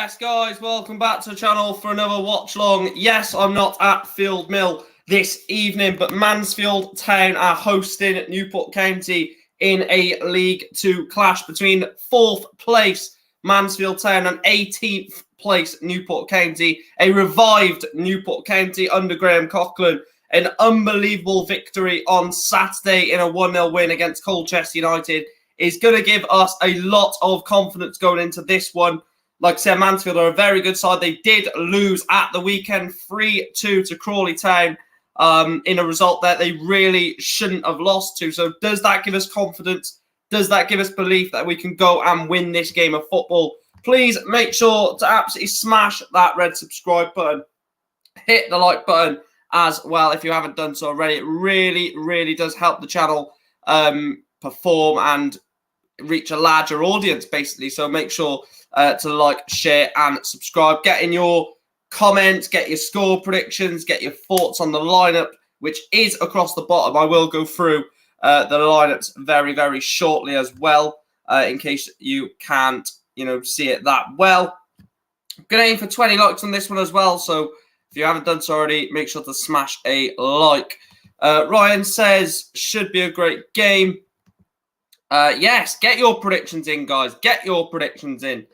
Yes, guys, welcome back to the channel for another watch long. Yes, I'm not at Field Mill this evening, but Mansfield Town are hosting Newport County in a League 2 clash between 4th place Mansfield Town and 18th place Newport County. A revived Newport County under Graham Coughlan. An unbelievable victory on Saturday in a 1-0 win against Colchester United is going to give us a lot of confidence going into this one. Like I said, Mansfield are a very good side. They did lose at the weekend 3-2 to Crawley Town in a result that they really shouldn't have lost to. So does that give us confidence? Does that give us belief that we can go and win this game of football? Please make sure to absolutely smash that red subscribe button. Hit the like button as well if you haven't done so already. It really, really does help the channel perform and reach a larger audience, basically. So make sure to like, share, and subscribe. Get in your comments, get your score predictions, get your thoughts on the lineup, which is across the bottom. I will go through the lineups very, very shortly as well, in case you can't, see it that well. I'm going to aim for 20 likes on this one as well. So if you haven't done so already, make sure to smash a like. Ryan says, should be a great game. Yes, get your predictions in, guys. Get your predictions in.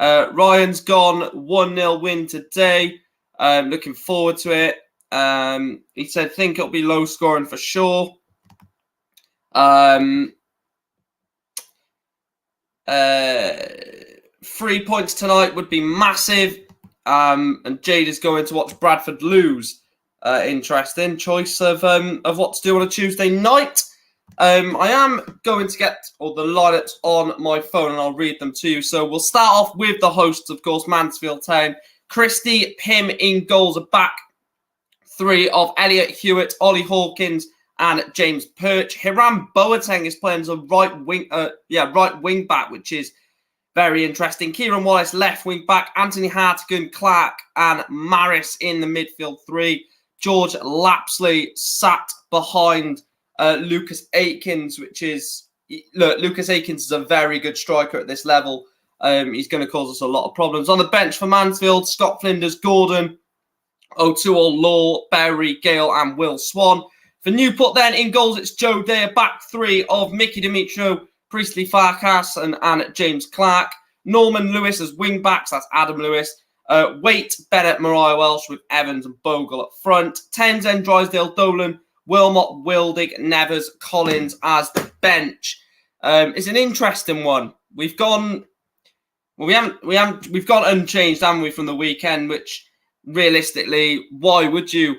Ryan's gone 1-0 win today. Looking forward to it. He said, think it'll be low scoring for sure. 3 points tonight would be massive. And Jade is going to watch Bradford lose. Interesting choice of what to do on a Tuesday night. I am going to get all the lineups on my phone and I'll read them to you. So we'll start off with the hosts, of course, Mansfield Town. Christie, Pym in goals are back. 3 of Elliot Hewitt, Ollie Hawkins, and James Perch. Hiram Boateng is playing as a right wing back, which is very interesting. Kieran Wallace, left wing back. Anthony Hartigan, Clark, and Maris in the midfield 3. George Lapsley sat behind Lucas Aikens, which is, look, Lucas Aikens is a very good striker at this level. He's going to cause us a lot of problems. On the bench for Mansfield, Scott Flinders, Gordon, O'Toole, Law, Berry, Gale, and Will Swan. For Newport then, in goals, it's Joe Dare, back 3 of Mickey Dimitro, Priestley Farkas, and James Clark. Norman Lewis as wing backs, that's Adam Lewis. Waite, Bennett, Mariah Welsh with Evans and Bogle up front. Townsend, Drysdale, Dolan, Wilmot, Wildig, Nevers, Collins as the bench. It's an interesting one. We've gone unchanged, haven't we, from the weekend? Which realistically, why would you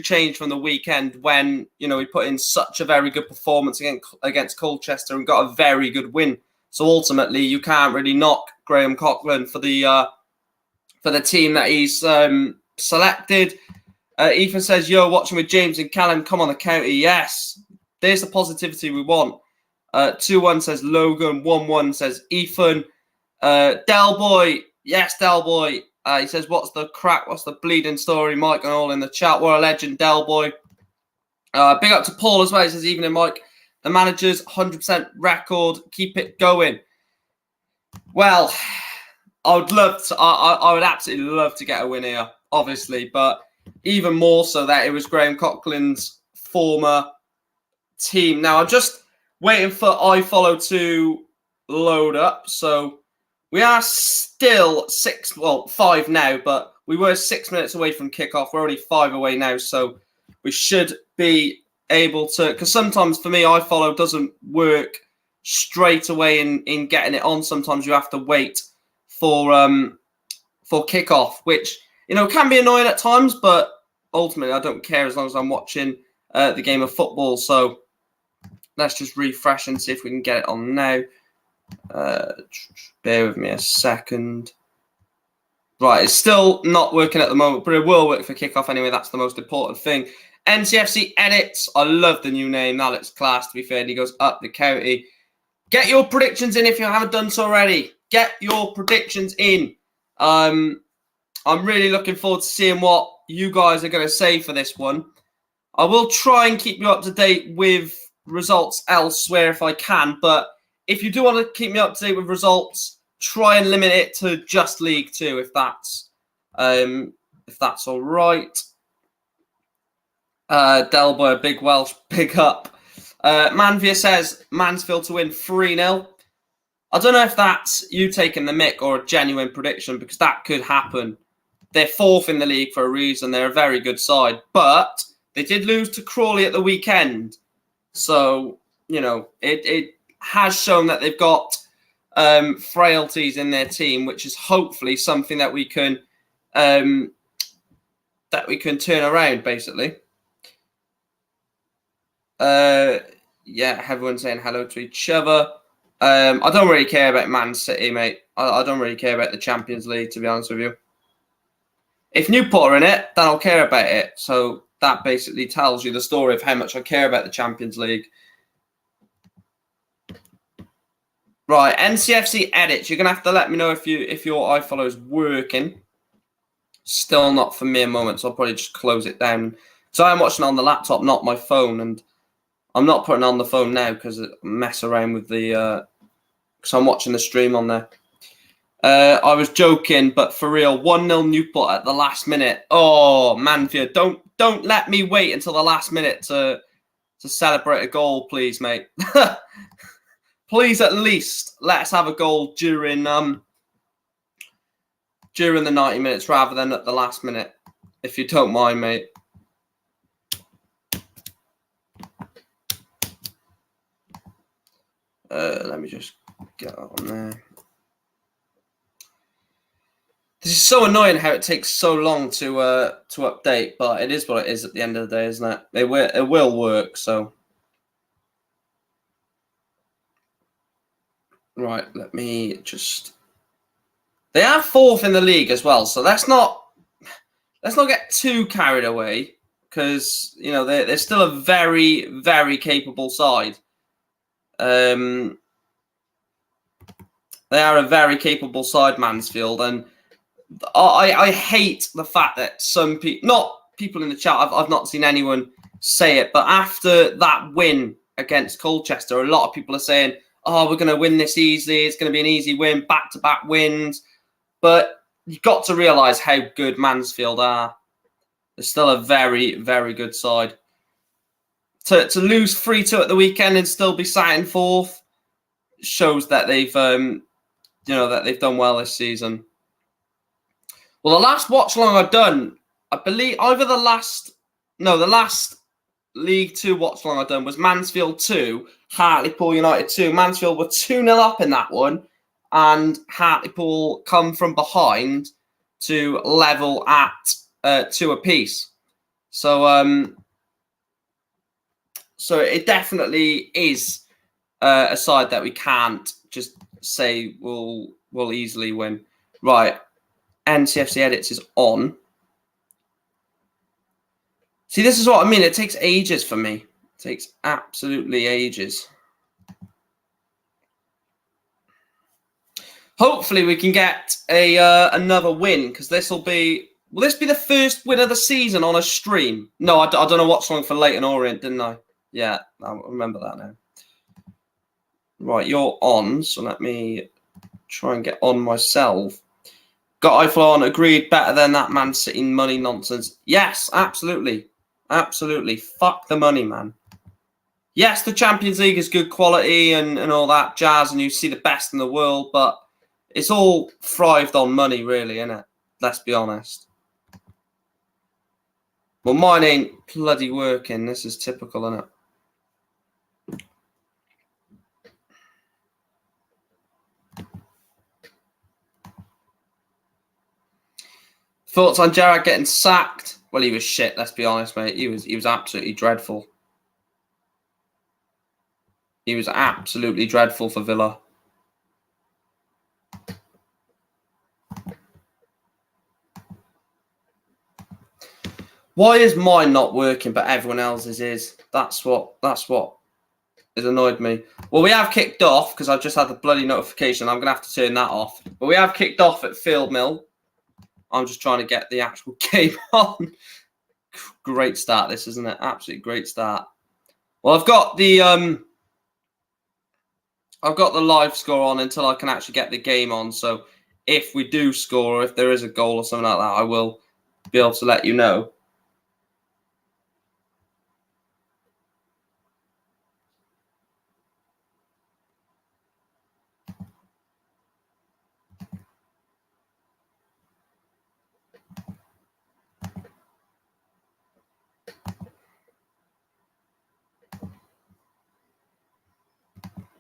change from the weekend when we put in such a very good performance against Colchester and got a very good win? So ultimately, you can't really knock Graham Coughlan for the team that he's selected. Ethan says, yo, watching with James and Callum, come on the county. Yes, there's the positivity we want. 2-1 says Logan. 1-1 says Ethan. Delboy, yes, Delboy. He says, what's the crack? What's the bleeding story? Mike and all in the chat. What a legend, Delboy. Big up to Paul as well. He says, evening, Mike. The manager's 100% record. Keep it going. Well, I would absolutely love to get a win here, obviously, but even more so that it was Graham Coughlan's former team. Now, I'm just waiting for iFollow to load up. So we are still 5 now, but we were 6 minutes away from kickoff. We're only 5 away now, so we should be able to, because sometimes for me, iFollow doesn't work straight away in getting it on. Sometimes you have to wait for kickoff, which can be annoying at times, but ultimately I don't care as long as I'm watching the game of football. So let's just refresh and see if we can get it on now. Bear with me a second. Right, it's still not working at the moment, but it will work for kickoff anyway. That's the most important thing. NCFC Edits. I love the new name. That looks class, to be fair. And he goes up the county. Get your predictions in if you haven't done so already. Get your predictions in. I'm really looking forward to seeing what you guys are going to say for this one. I will try and keep you up to date with results elsewhere if I can. But if you do want to keep me up to date with results, try and limit it to just League Two, if that's all right. Delboy, big Welsh, big up. Manvia says Mansfield to win 3-0. I don't know if that's you taking the mick or a genuine prediction, because that could happen. They're 4th in the league for a reason. They're a very good side, but they did lose to Crawley at the weekend. So, you know, it has shown that they've got frailties in their team, which is hopefully something that we can turn around, basically. Yeah, everyone's saying hello to each other. I don't really care about Man City, mate. I don't really care about the Champions League, to be honest with you. If Newport are in it, then I'll care about it. So that basically tells you the story of how much I care about the Champions League. Right, NCFC edits. You're gonna have to let me know if your iFollow is working. Still not for me a moment, so I'll probably just close it down. So I'm watching on the laptop, not my phone, and I'm not putting it on the phone now because I mess around with the. Because I'm watching the stream on there. I was joking, but for real, 1-0 Newport at the last minute. Oh, Mansfield, don't let me wait until the last minute to celebrate a goal, please, mate. Please, at least let us have a goal during the 90 minutes rather than at the last minute, if you don't mind, mate. Let me just get on there. This is so annoying how it takes so long to update, but it is what it is at the end of the day, isn't it? It will work, so. Right, let me just. They are 4th in the league as well, so let's not get too carried away, because you know they're still a very, very capable side. They are a very capable side, Mansfield, and I hate the fact that some people, not people in the chat, I've not seen anyone say it, but after that win against Colchester, a lot of people are saying, oh, we're going to win this easily, it's going to be an easy win, back-to-back wins. But you've got to realise how good Mansfield are. They're still a very, very good side. To lose 3-2 at the weekend and still be sat in 4th shows that they've done well this season. Well, the last watch along I've done, I believe either the last League 2 watch along I've done was Mansfield 2, Hartlepool United 2. Mansfield were 2-0 up in that one, and Hartlepool come from behind to level at 2 apiece. So so it definitely is a side that we can't just say will easily win. Right, NCFC edits is on. See, this is what I mean. It takes ages for me. It takes absolutely ages. Hopefully, we can get another win, because this will be. Will this be the first win of the season on a stream? No, I don't know what's wrong for Leyton Orient, didn't I? Yeah, I remember that now. Right, you're on, so let me try and get on myself. Got iFlow on, agreed, better than that Man City money nonsense. Yes, absolutely. Absolutely. Fuck the money, man. Yes, the Champions League is good quality and all that jazz, and you see the best in the world, but it's all thrived on money, really, isn't it? Let's be honest. Well, mine ain't bloody working. This is typical, isn't it? Thoughts on Gerrard getting sacked? Well, he was shit, let's be honest, mate. He was absolutely dreadful. He was absolutely dreadful for Villa. Why is mine not working but everyone else's is? That's what has annoyed me. Well, we have kicked off, because I've just had the bloody notification. I'm going to have to turn that off. But we have kicked off at Field Mill. I'm just trying to get the actual game on. Great start, this, isn't it? Absolutely great start. Well, I've got the I've got the live score on until I can actually get the game on. So if we do score, or if there is a goal or something like that, I will be able to let you know.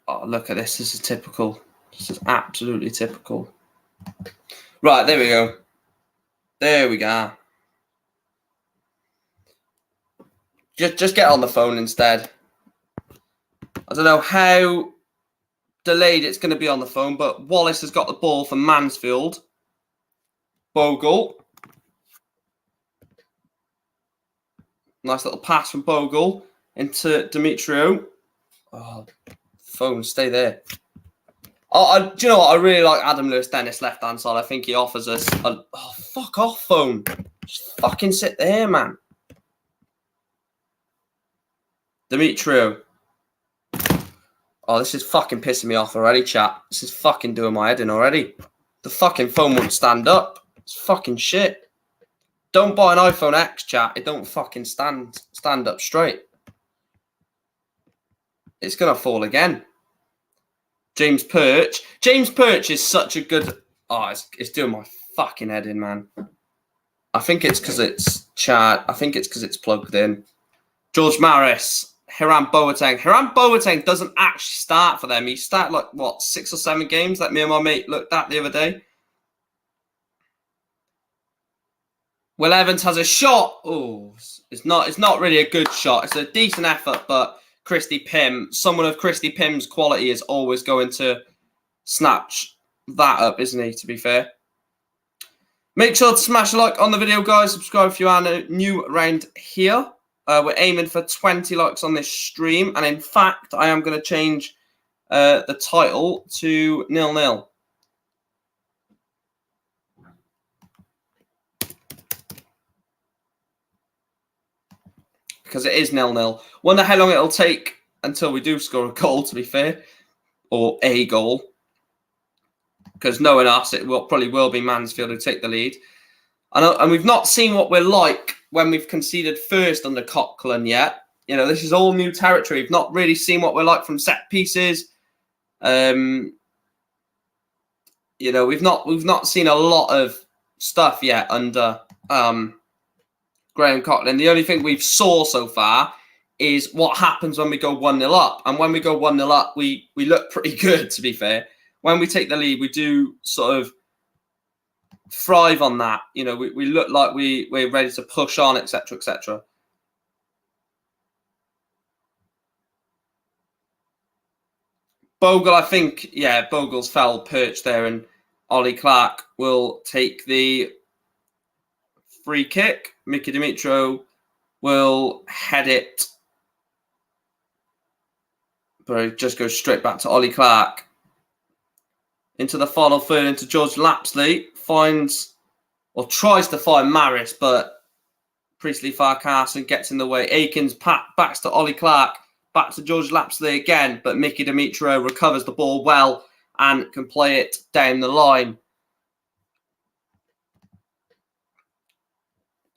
Oh, look at this. This is typical. This is absolutely typical. Right, there we go. There we go. Just get on the phone instead. I don't know how delayed it's going to be on the phone, but Wallace has got the ball for Mansfield. Bogle. Nice little pass from Bogle into Demetrio. Oh, phone, stay there. Do you know what? I really like Adam Lewis-Dennis left-hand side. I think he offers us fuck off, phone. Just fucking sit there, man. Demetrio. Oh, this is fucking pissing me off already, chat. This is fucking doing my head in already. The fucking phone won't stand up. It's fucking shit. Don't buy an iPhone X, chat. It don't fucking stand up straight. It's going to fall again. James Perch. James Perch is such a good... Oh, it's doing my fucking head in, man. I think it's because it's chat. I think it's because it's plugged in. George Maris. Hiram Boateng. Hiram Boateng doesn't actually start for them. He started, like, what, 6 or 7 games that me and my mate looked at the other day. Will Evans has a shot. Oh, it's not really a good shot. It's a decent effort, but Christy Pym, someone of Christy Pym's quality is always going to snatch that up, isn't he, to be fair? Make sure to smash a like on the video, guys. Subscribe if you are new around here. We're aiming for 20 likes on this stream. And in fact, I am going to change the title to 0-0. Because it is 0-0. Wonder how long it'll take until we do score a goal, to be fair. Or a goal. Because knowing us, it probably will be Mansfield who take the lead. And we've not seen what we're like when we've conceded first under Coquelin yet. You know, this is all new territory. We've not really seen what we're like from set pieces. You know, we've not seen a lot of stuff yet under Graham Coquelin. The only thing we've saw so far is what happens when we go 1-0 up. And when we go 1-0 up, we look pretty good, to be fair. When we take the lead, we do sort of thrive on that. You know, we look like we're ready to push on, etc., etc. Bogle, I think, yeah, Bogle's foul perch there, and Ollie Clark will take the free kick. Mickey Demetrio will head it, but it just goes straight back to Ollie Clark. Into the final third, into George Lapsley. Finds, or tries to find Maris, but Priestley Farquharson gets in the way. Akins backs to Ollie Clark. Back to George Lapsley again, but Mickey Demetrio recovers the ball well and can play it down the line.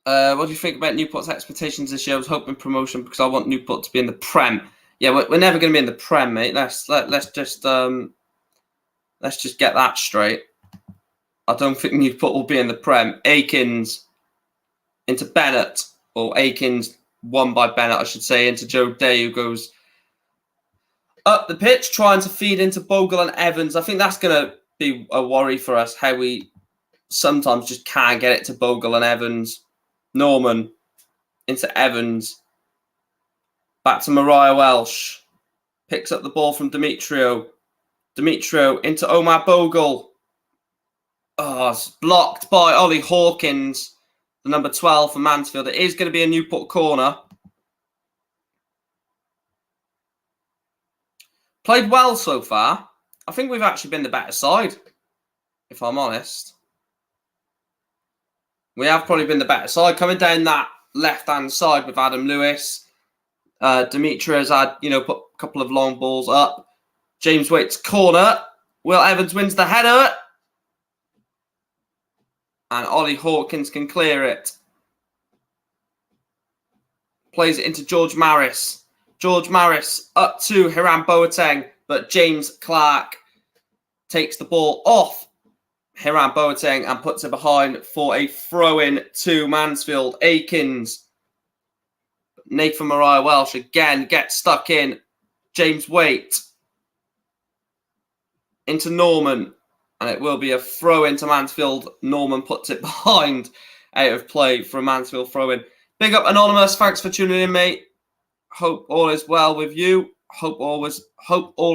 What do you think about Newport's expectations this year? I was hoping promotion because I want Newport to be in the Prem. Yeah, we're never going to be in the Prem, mate. Let's just get that straight. I don't think Newport will be in the Prem. Akins into Bennett, or Akins won by Bennett, I should say, into Joe Day, who goes up the pitch, trying to feed into Bogle and Evans. I think that's going to be a worry for us, how we sometimes just can't get it to Bogle and Evans. Norman into Evans. Back to Mariah Welsh. Picks up the ball from Demetrio. Demetrio into Omar Bogle. Oh, it's blocked by Ollie Hawkins, the number 12 for Mansfield. It is going to be a Newport corner. Played well so far. I think we've actually been the better side, if I'm honest. We have probably been the better side. Coming down that left-hand side with Adam Lewis. Demetrio's had, put a couple of long balls up. James Waite's corner. Will Evans wins the header. And Ollie Hawkins can clear it. Plays it into George Maris. George Maris up to Hiram Boateng, but James Clark takes the ball off Hiram Boateng and puts it behind for a throw-in to Mansfield. Akins. Nathan Mariah Welsh again gets stuck in. James Waite into Norman. And it will be a throw-in to Mansfield. Norman puts it behind, out of play for a Mansfield throw-in. Big up, Anonymous. Thanks for tuning in, mate. Hope all is well with you. Hope all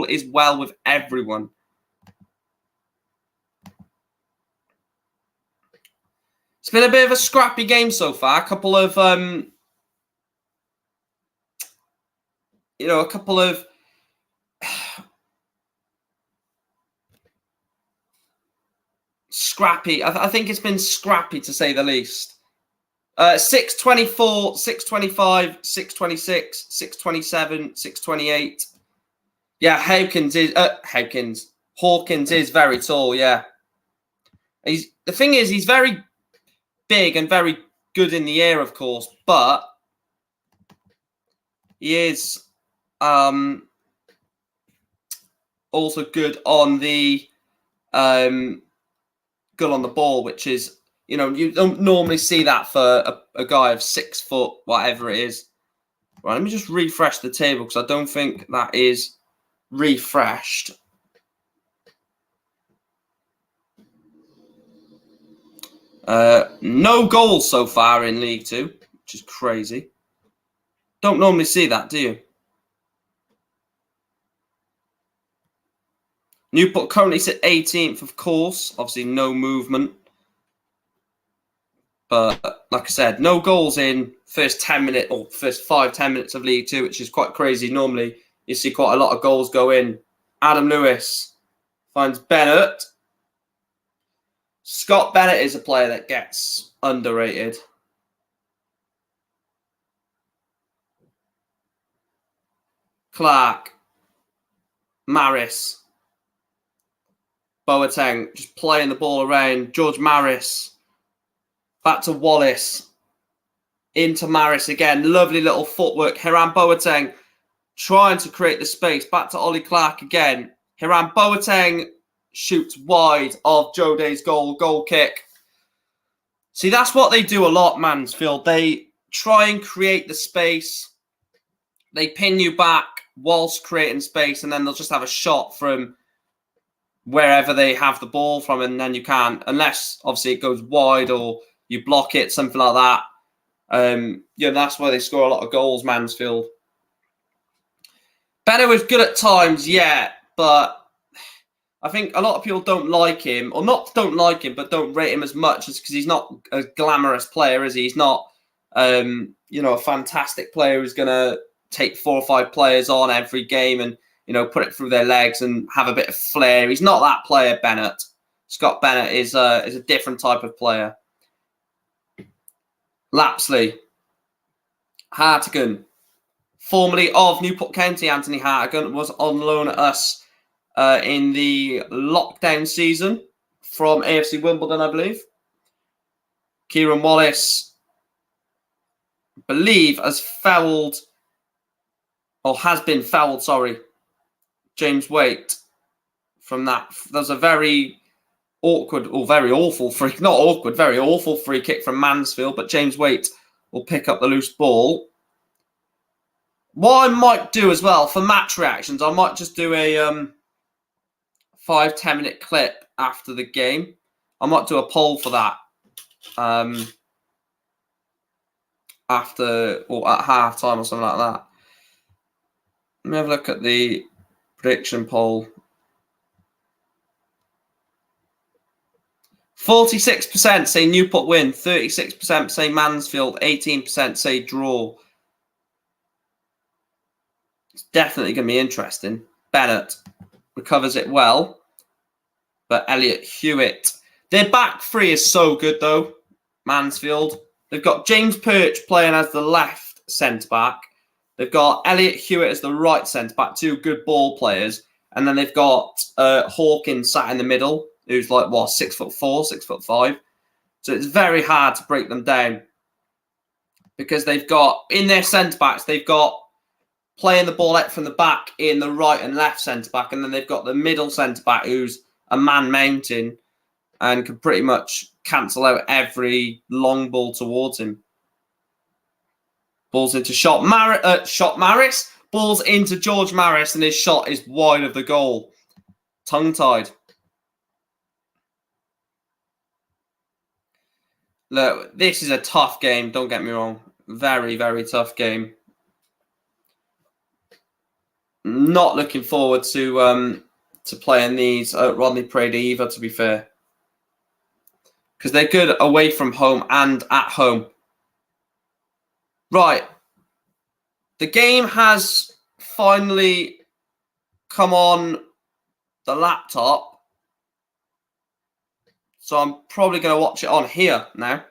is well with everyone. It's been a bit of a scrappy game so far. A couple of scrappy. I think it's been scrappy to say the least. 6:24, 6:25, 6:26, 6:27, 6:28. Yeah, Hawkins is very tall. Yeah, the thing is he's very big and very good in the air, of course, but he is also good on the ball, which is, you don't normally see that for a guy of 6 foot, whatever it is. Right, let me just refresh the table because I don't think that is refreshed. No goals so far in League Two, which is crazy. Don't normally see that, do you? Newport currently sit 18th, of course. Obviously, no movement. But like I said, no goals in first 10 minutes or first 5-10 minutes of League Two, which is quite crazy. Normally, you see quite a lot of goals go in. Adam Lewis finds Bennett. Scott Bennett is a player that gets underrated. Clark. Maris. Boateng just playing the ball around. George Maris. Back to Wallace. Into Maris again. Lovely little footwork. Hiram Boateng trying to create the space. Back to Ollie Clark again. Hiram Boateng shoots wide of Joe Day's goal kick. See, that's what they do a lot, Mansfield. They try and create the space. They pin you back whilst creating space, and then they'll just have a shot from wherever they have the ball from, and then you can't, unless obviously it goes wide or you block it, something like that. That's why they score a lot of goals, Mansfield. Bennett was good at times, yeah, but I think a lot of people don't like him, or not don't like him, but don't rate him as much, as because he's not a glamorous player, is he? He's not, a fantastic player who's going to take 4 or 5 players on every game and, put it through their legs and have a bit of flair. He's not that player, Bennett. Scott Bennett is a different type of player. Lapsley. Hartigan. Formerly of Newport County, Anthony Hartigan was on loan at us in the lockdown season from AFC Wimbledon, I believe. Kieran Wallace, I believe, has been fouled, James Waite from that. There's a very awkward, or very awful free, not awkward, very awful free kick from Mansfield, but James Waite will pick up the loose ball. What I might do as well for match reactions, I might just do a 5-10 minute clip after the game. I might do a poll for that after or at half time or something like that. Let me have a look at the prediction poll. 46% say Newport win, 36% say Mansfield, 18% say draw. It's definitely going to be interesting. Bennett recovers it well, but Elliot Hewitt. Their back three is so good, though, Mansfield. They've got James Perch playing as the left centre-back. They've got Elliot Hewitt as the right centre-back, 2 good ball players. And then they've got Hawkins sat in the middle, who's like, what, 6'4", 6'5". So it's very hard to break them down because they've got, in their centre-backs, they've got playing the ball out from the back in the right and left centre-back. And then they've got the middle centre-back who's a man mountain and can pretty much cancel out every long ball towards him. Balls into Maris. Balls into George Maris, and his shot is wide of the goal. Tongue-tied. Look, this is a tough game, don't get me wrong. Very, very tough game. Not looking forward to playing these at Rodney Prade either, to be fair. Because they're good away from home and at home. Right. The game has finally come on the laptop. So I'm probably going to watch it on here now.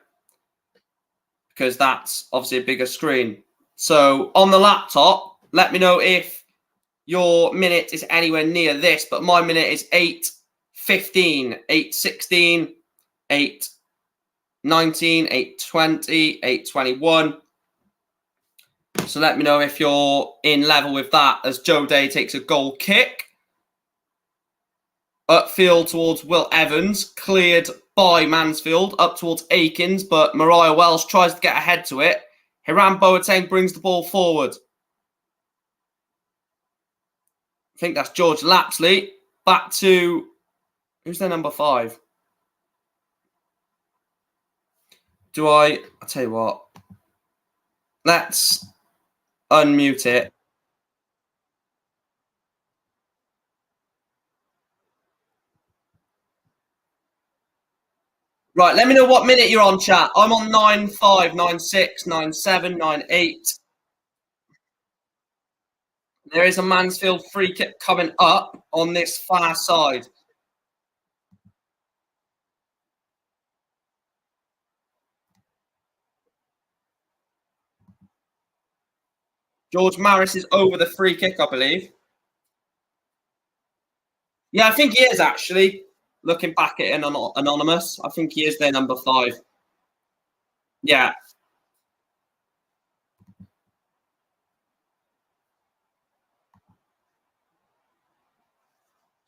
Because that's obviously a bigger screen. So on the laptop, let me know if your minute is anywhere near this. But my minute is 8:15, 8:16, 8:19, 8:20, 8:21. So let me know if you're in level with that as Joe Day takes a goal kick. Upfield towards Will Evans, cleared by Mansfield, up towards Akins, but Mariah Welsh tries to get ahead to it. Hiram Boateng brings the ball forward. I think that's George Lapsley. Back to, who's their number 5? I'll tell you what. Let's unmute it. Right, let me know what minute you're on, chat. I'm on 9:5, 9:6, 9:7, 9:8. There is a Mansfield free kick coming up on this far side. George Maris is over the free kick, I believe. Yeah, I think he is, actually. Looking back at it anonymous, I think he is their number 5. Yeah.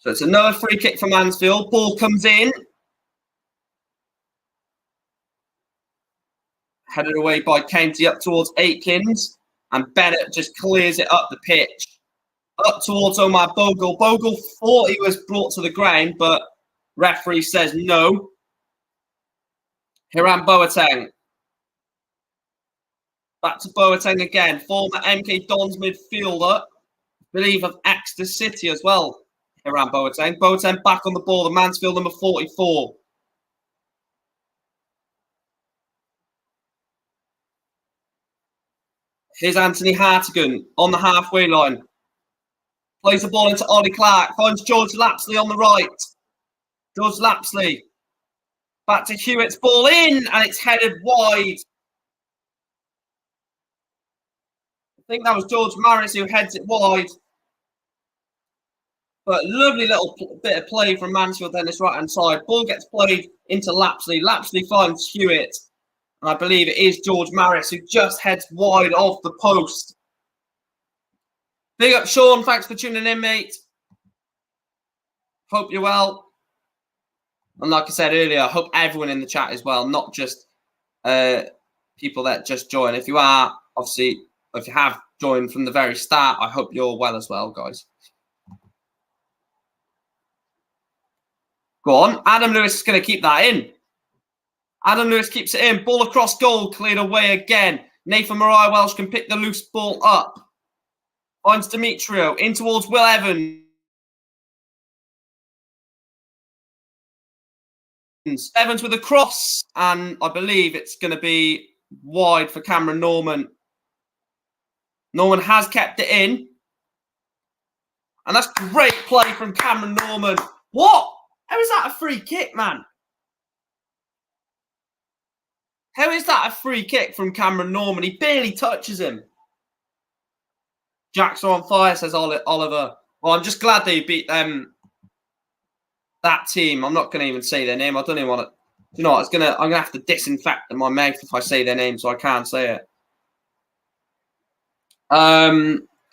So it's another free kick for Mansfield. Ball comes in. Headed away by County up towards Aikins. And Bennett just clears it up the pitch. Up towards Omar Bogle. Bogle thought he was brought to the ground, but referee says no. Hiram Boateng. Back to Boateng again. Former MK Dons midfielder. I believe of Exeter City as well. Hiram Boateng. Boateng back on the ball. The Mansfield number 44. Here's Anthony Hartigan on the halfway line. Plays the ball into Ollie Clark. Finds George Lapsley on the right. George Lapsley. Back to Hewitt's ball in, and it's headed wide. I think that was George Maris who heads it wide. But lovely little bit of play from Mansfield then this right-hand side. Ball gets played into Lapsley. Lapsley finds Hewitt. And I believe it is George Maris who just heads wide off the post. Big up, Sean. Thanks for tuning in, mate. Hope you're well. And like I said earlier, I hope everyone in the chat as well, not just people that just join. If you are, obviously, if you have joined from the very start, I hope you're well as well, guys. Go on. Adam Lewis is going to keep that in. Adam Lewis keeps it in. Ball across goal, cleared away again. Nathan Mariah Welsh can pick the loose ball up. Finds Demetrio in towards Will Evans. Evans with a cross, and I believe it's going to be wide for Cameron Norman. Norman has kept it in. And that's great play from Cameron Norman. What? How is that a free kick, man? How is that a free kick from Cameron Norman? He barely touches him. Jacks are on fire, says Oliver. Well, I'm just glad they beat them. That team. I'm not going to even say their name. I don't even want to. You know what? I'm gonna have to disinfect my mouth if I say their name, so I can't say it.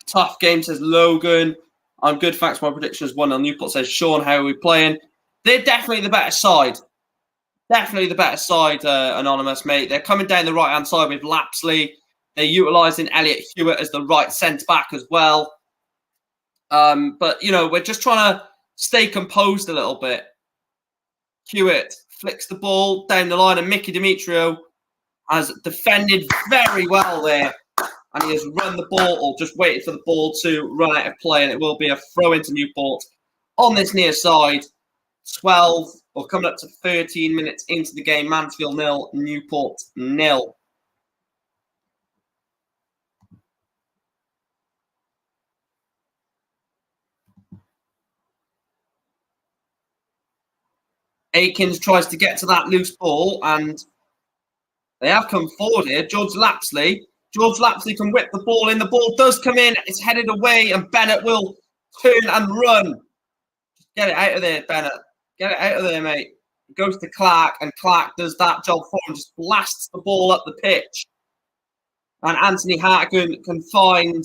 Tough game, says Logan. I'm good, thanks. My prediction is 1-0 Newport, says Sean. How are we playing? They're definitely the better side. Definitely the better side, Anonymous, mate. They're coming down the right-hand side with Lapsley. They're utilising Elliot Hewitt as the right centre-back as well. But, you know, we're just trying to stay composed a little bit. Hewitt flicks the ball down the line, and Mickey Demetrio has defended very well there. And he has run the ball, or just waited for the ball to run out of play, and it will be a throw into Newport on this near side. 12, or coming up to 13 minutes into the game. Mansfield 0, Newport 0. Akins tries to get to that loose ball, and they have come forward here. George Lapsley can whip the ball in. The ball does come in. It's headed away, and Bennett will turn and run. Get it out of there, Bennett. Get it out of there, mate. It goes to Clark, and Clark does that job for him. Just blasts the ball up the pitch. And Anthony Hartigan can find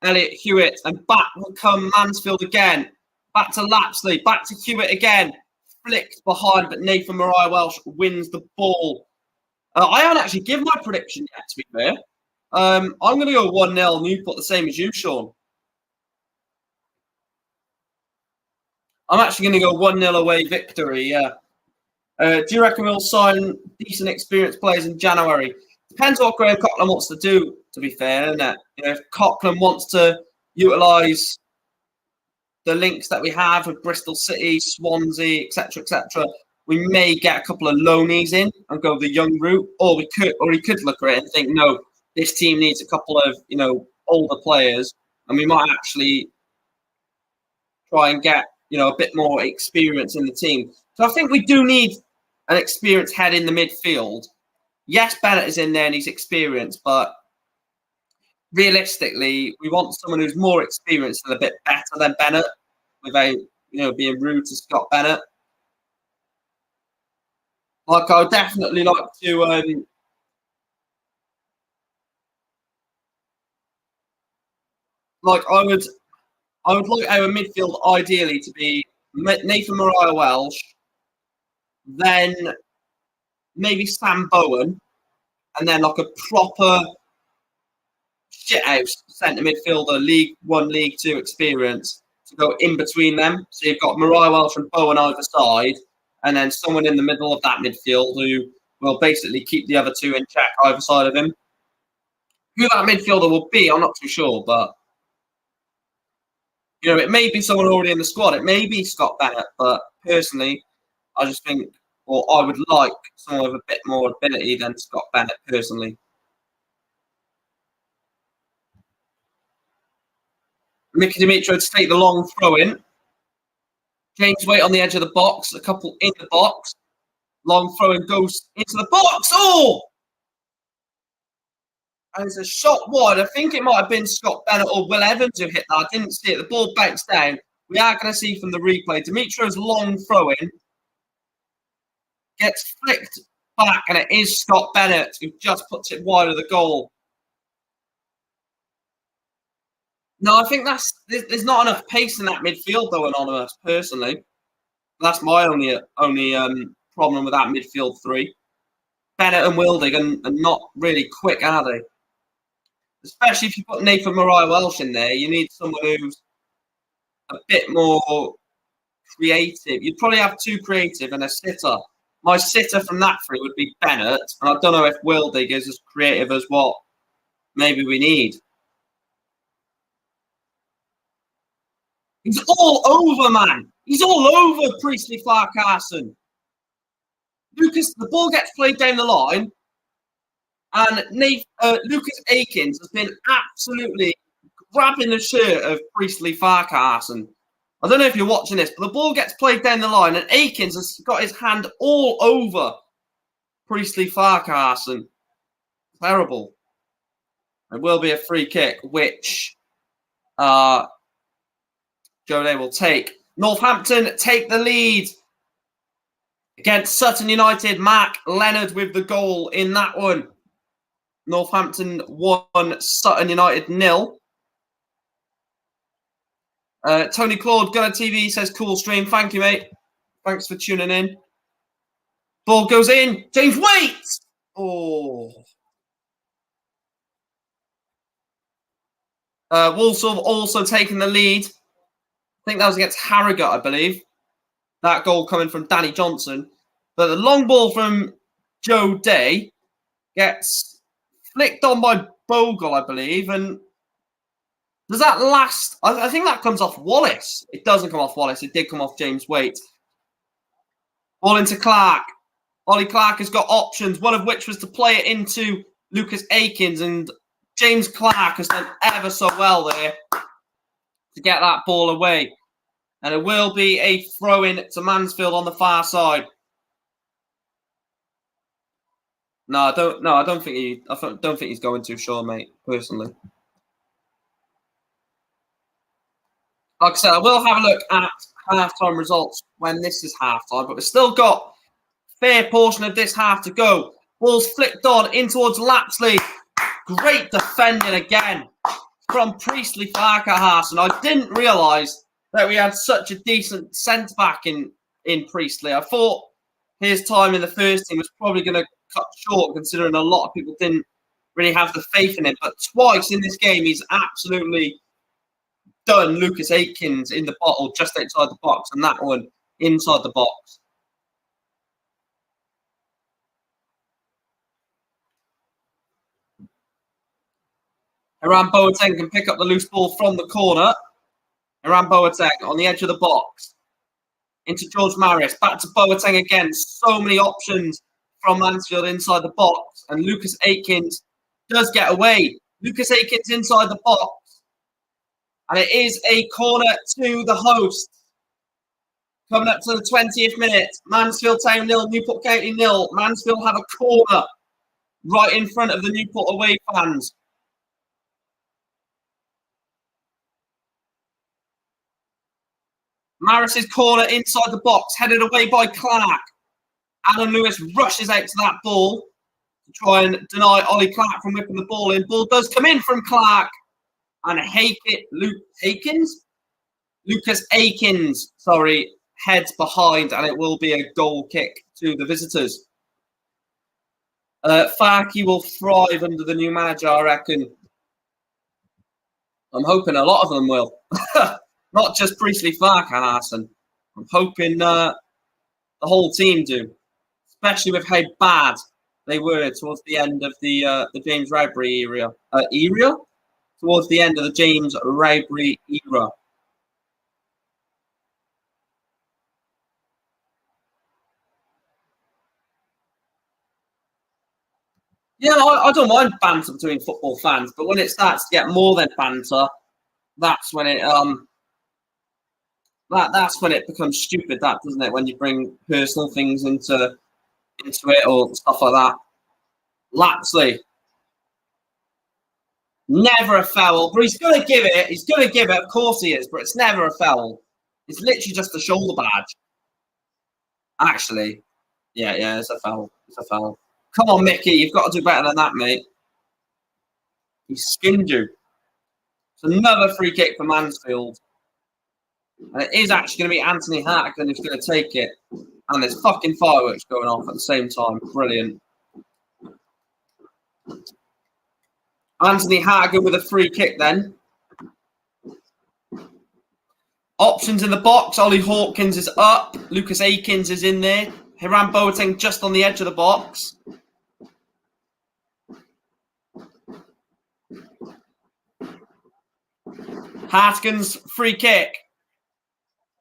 Elliot Hewitt. And back will come Mansfield again. Back to Lapsley. Back to Hewitt again. Flicked behind, but Nathan Mariah-Welsh wins the ball. I haven't actually given my prediction yet, to be fair. I'm going to go 1-0 Newport, the same as you, Sean. I'm actually going to go 1-0 away victory, yeah. Do you reckon we'll sign decent experienced players in January? Depends what Graham Coughlin wants to do, to be fair, isn't it? You know, if Coughlin wants to utilise the links that we have with Bristol City, Swansea, etc., we may get a couple of loanies in and go the young route, or he could look at it and think, no, this team needs a couple of, you know, older players, and we might actually try and get, you know, a bit more experience in the team. So I think we do need an experienced head in the midfield. Yes, Bennett is in there and he's experienced, but realistically, we want someone who's more experienced and a bit better than Bennett, without, you know, being rude to Scott Bennett. Like, I would definitely like to I would like our midfield ideally to be Nathan Mariah-Welsh, then maybe Sam Bowen, and then like a proper shithouse centre midfielder, League 1, League 2 experience to go in between them. So you've got Mariah-Welsh and Bowen either side, and then someone in the middle of that midfield who will basically keep the other two in check either side of him. Who that midfielder will be, I'm not too sure, but you know, it may be someone already in the squad. It may be Scott Bennett, but personally, I just think, or I would like someone with a bit more ability than Scott Bennett, personally. Mickey Demetrio to take the long throw in. James Waite on the edge of the box, a couple in the box. Long throw in goes into the box. Oh! And it's a shot wide. I think it might have been Scott Bennett or Will Evans who hit that. I didn't see it. The ball bounced down. We are going to see from the replay. Demetrio's long throw in gets flicked back, and it is Scott Bennett who just puts it wide of the goal. No, I think there's not enough pace in that midfield, though, Anonymous, personally. That's my only problem with that midfield three. Bennett and Wildig are not really quick, are they? Especially if you put Nathan Mariah-Welsh in there, you need someone who's a bit more creative. You'd probably have two creative and a sitter. My sitter from that three would be Bennett, and I don't know if Wildig is as creative as what maybe we need. He's all over, man. He's all over Priestley Farquharson. Lucas, the ball gets played down the line, and Lucas Akins has been absolutely grabbing the shirt of Priestley Farquharson. I don't know if you're watching this, but the ball gets played down the line, and Akins has got his hand all over Priestley Farquharson. Terrible. It will be a free kick, which Joe Day will take. Northampton take the lead against Sutton United. Mark Leonard with the goal in that one. Northampton 1, Sutton United 0. Tony Claude, Gunner TV says, cool stream. Thank you, mate. Thanks for tuning in. Ball goes in. James Waite. Oh. Walsall also taking the lead. I think that was against Harrogate, I believe. That goal coming from Danny Johnson. But the long ball from Joe Day gets flicked on by Bogle, I believe. And does that last? I think that comes off Wallace. It doesn't come off Wallace. It did come off James Waite. Ball into Clark. Ollie Clark has got options, one of which was to play it into Lucas Akins. And James Clark has done ever so well there to get that ball away. And it will be a throw-in to Mansfield on the far side. No, I don't think he's going to, sure, mate, personally. Like I said, I will have a look at half-time results when this is half-time, but we've still got a fair portion of this half to go. Ball's flicked on in towards Lapsley. Great defending again from Priestley Farquharson. And I didn't realise that we had such a decent centre-back in Priestley. I thought his time in the first team was probably going to cut short, considering a lot of people didn't really have the faith in him. But twice in this game, he's absolutely done Lucas Akins in the bottle just outside the box, and that one inside the box. Iran Boateng can pick up the loose ball from the corner. Iran Boateng on the edge of the box. Into George Maris. Back to Boateng again. So many options from Mansfield inside the box. And Lucas Akins does get away. Lucas Akins inside the box. And it is a corner to the host. Coming up to the 20th minute. Mansfield Town 0, Newport County 0. Mansfield have a corner right in front of the Newport away fans. Maris's corner inside the box, headed away by Clark. Alan Lewis rushes out to that ball to try and deny Ollie Clark from whipping the ball in. Ball does come in from Clark. And Lucas Akins, heads behind, and it will be a goal kick to the visitors. Farky will thrive under the new manager, I reckon. I'm hoping a lot of them will. Not just Priestley Farquharson. I'm hoping the whole team do, especially with how bad they were towards the end of the James Rowbury era. Towards the end of the James Rowbury era. Yeah, I don't mind banter between football fans, but when it starts to get more than banter, that's when it that's when it becomes stupid, that, doesn't it? When you bring personal things into it or stuff like that. Lapsley. Never a foul, but he's going to give it. He's going to give it. Of course he is, but it's never a foul. It's literally just a shoulder badge. Actually, yeah, it's a foul. It's a foul. Come on, Mickey. You've got to do better than that, mate. He skinned you. It's another free kick for Mansfield. And it is actually going to be Anthony Hartigan who's going to take it. And there's fucking fireworks going off at the same time. Brilliant. Anthony Hartigan with a free kick then. Options in the box. Ollie Hawkins is up. Lucas Akins is in there. Hiram Boateng just on the edge of the box. Hartigan's free kick.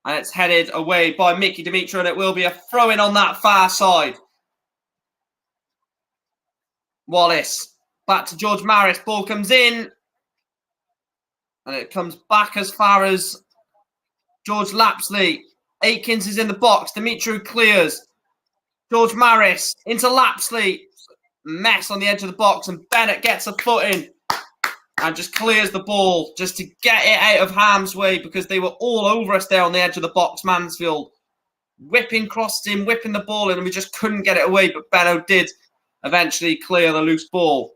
And it's headed away by Mickey Dimitri, and it will be a throw-in on that far side. Wallace. Back to George Maris. Ball comes in. And it comes back as far as George Lapsley. Akins is in the box. Dimitri clears. George Maris into Lapsley. Mess on the edge of the box, and Bennett gets a foot in. and just clears the ball just to get it out of harm's way because they were all over us there on the edge of the box, Mansfield. Whipping crossed him, whipping the ball in, and we just couldn't get it away, but Benno did eventually clear the loose ball.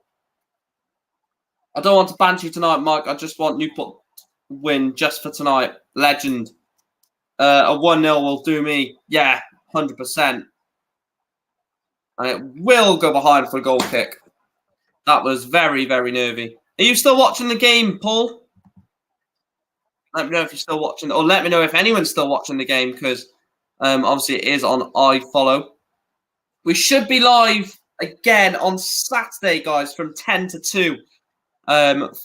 I don't want to banter you tonight, Mike. I just want Newport to win just for tonight. Legend. A 1-0 will do me. Yeah, 100%. And it will go behind for a goal kick. That was very, very nervy. Are you still watching the game, Paul? Let me know if you're still watching, or let me know if anyone's still watching the game, because obviously it is on iFollow. We should be live again on Saturday, guys, from 10 to 2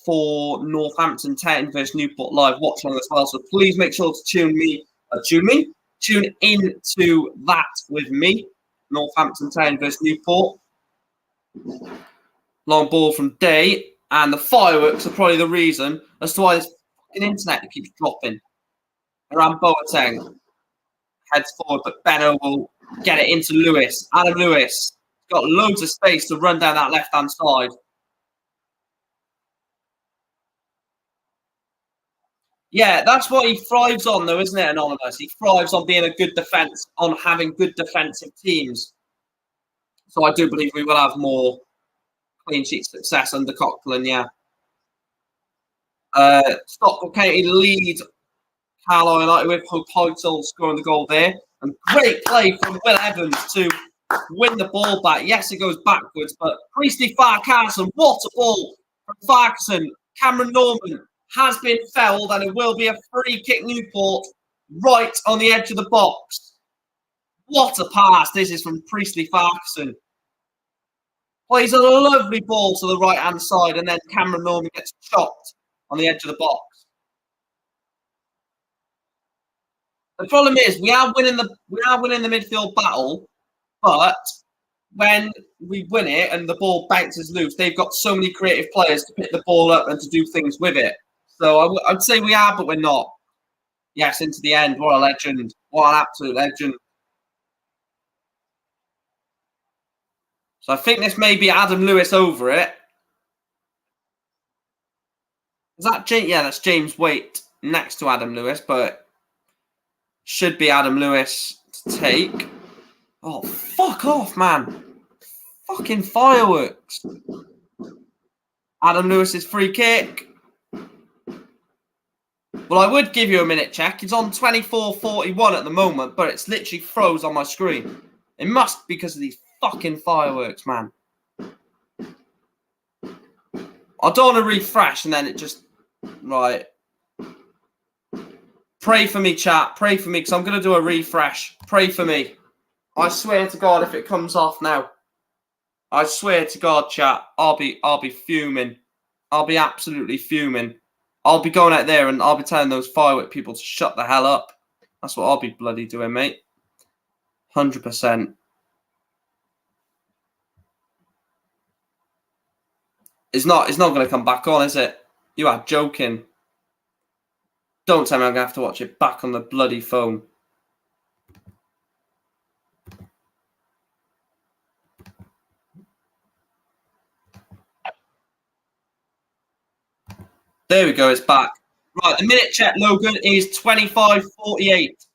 for Northampton Town versus Newport live watch along as well. So please make sure to tune in to that with me. Northampton Town versus Newport. Long ball from Day, and the fireworks are probably the reason as to why this fucking internet keeps dropping. Around Boateng heads forward, but Benno will get it into Lewis. Adam Lewis got loads of space to run down that left-hand side. Yeah, that's what he thrives on, though, isn't it, Anonymous? He thrives on being a good defence, on having good defensive teams. So I do believe we will have more clean sheet success under Coughlin, yeah. Stockport County lead Carlisle United with Hope Heightall scoring the goal there. And great play from Will Evans to win the ball back. Yes, it goes backwards, but Priestley Farquharson, what a ball from Farquharson. Cameron Norman has been fouled, and it will be a free kick Newport right on the edge of the box. What a pass this is from Priestley Farquharson. Plays a lovely ball to the right-hand side, and then Cameron Norman gets chopped on the edge of the box. The problem is we are winning the midfield battle, but when we win it and the ball bounces loose, they've got so many creative players to pick the ball up and to do things with it. So I'd say we are, but we're not. Yes, into the end. What a legend. What an absolute legend. So I think this may be Adam Lewis over it. Is that James? Yeah, that's James Waite next to Adam Lewis, but should be Adam Lewis to take. Oh, fuck off, man. Fucking fireworks. Adam Lewis's free kick. Well, I would give you a minute check. It's on 24:41 at the moment, but it's literally froze on my screen. It must be because of these fucking fireworks, man. I don't want to refresh and then it just... Right. Pray for me, chat. Pray for me, because I'm going to do a refresh. Pray for me. I swear to God, if it comes off now, I swear to God, chat, I'll be fuming. I'll be absolutely fuming. I'll be going out there and I'll be telling those firework people to shut the hell up. That's what I'll be bloody doing, mate. 100%. It's not going to come back on, is it? You are joking. Don't tell me I'm going to have to watch it back on the bloody phone. There we go, it's back. Right, the minute check, Logan, is 25:48.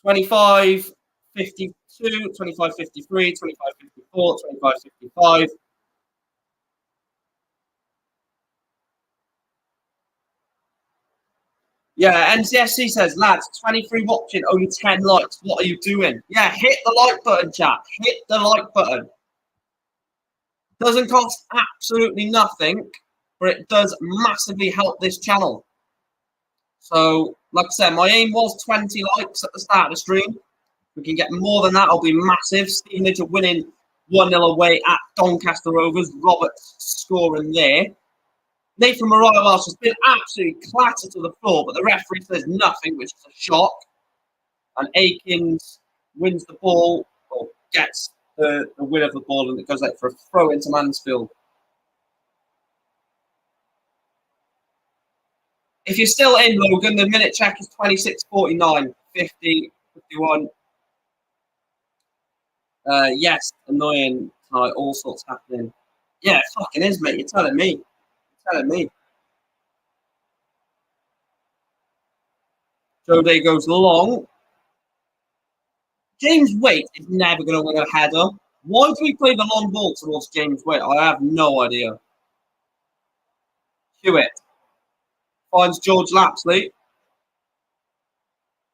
25:52, 25:53, 25:54, 25:55. Yeah, NCSC says, lads, 23 watching, only 10 likes. What are you doing? Yeah, hit the like button, chat. Hit the like button. Doesn't cost absolutely nothing, but it does massively help this channel. So, like I said, my aim was 20 likes at the start of the stream. If we can get more than that, it'll be massive. Stevenage are winning 1-0 away at Doncaster Rovers. Roberts scoring there. Nathan Mariah Welsh has been absolutely clattered to the floor, but the referee says nothing, which is a shock. And Akins wins the ball, or gets the win of the ball, and it goes out for a throw into Mansfield. If you're still in, Logan, the minute check is 26:49, 50, 51. Yes, annoying tonight, all sorts happening. Yeah, it fucking is, mate. You're telling me. You're telling me. Joe Day goes long. James Waite is never going to win a header. Why do we play the long ball towards James Waite? I have no idea. Hewitt finds George Lapsley.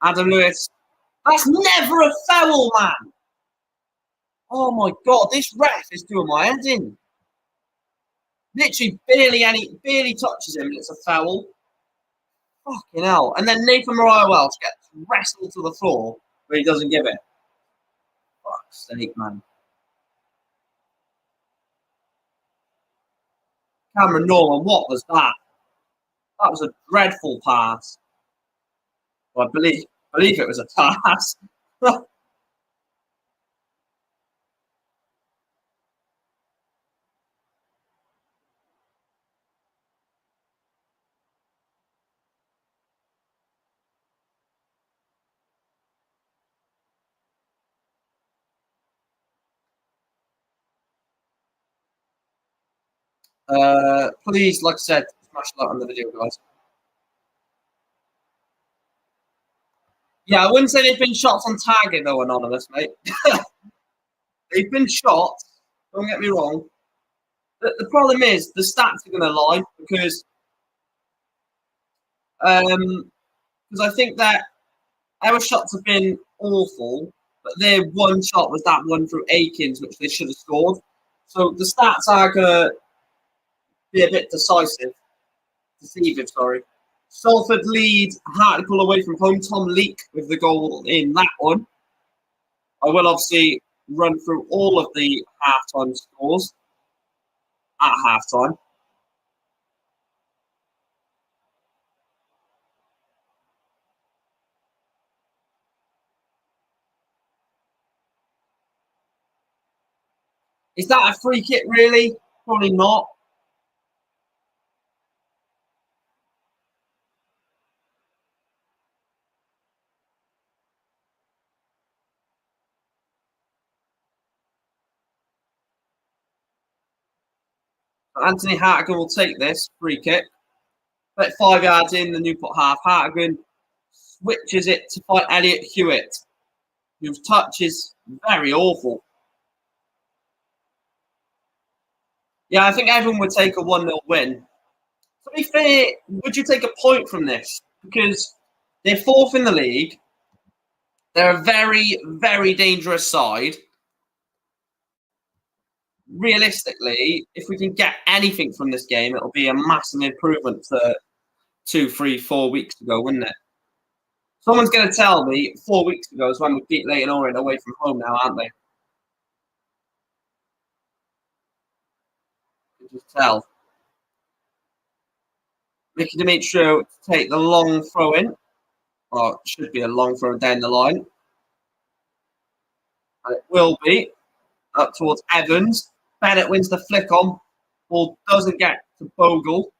Adam Lewis. That's never a foul, man. Oh my god, this ref is doing my head in. Literally barely touches him and it's a foul. Fucking hell. And then Nathan Mariah Welch gets wrestled to the floor, but he doesn't give it. Fuck's sake, man. Cameron Norman, what was that? That was a dreadful pass. Well, I believe it was a pass. Please, like I said, smash a like on the video, guys. Yeah, I wouldn't say they've been shots on target, though, Anonymous, mate. They've been shots. Don't get me wrong. The problem is the stats are going to lie because I think that our shots have been awful, but their one shot was that one through Akins, which they should have scored. So the stats are going to be a bit deceiving, sorry. Salford lead Hartlepool away from home. Tom Leake with the goal in that one. I will obviously run through all of the halftime scores at halftime. Is that a free kick, really? Probably not. Anthony Hartigan will take this free kick. About 5 yards in the Newport half. Hartigan switches it to fight Elliot Hewitt, whose touch is very awful. Yeah, I think everyone would take a 1-0 win. To be fair, would you take a point from this? Because they're fourth in the league. They're a very, very dangerous side. Realistically, if we can get anything from this game, it'll be a massive improvement to 2, 3, 4 weeks ago, wouldn't it? Someone's going to tell me 4 weeks ago is when we beat Leyton Orient away from home now, aren't they? You can just tell. Mickey Demetrio to take the long throw in. Or it should be a long throw down the line. And it will be up towards Evans. Bennett wins the flick on. Ball doesn't get to Bogle.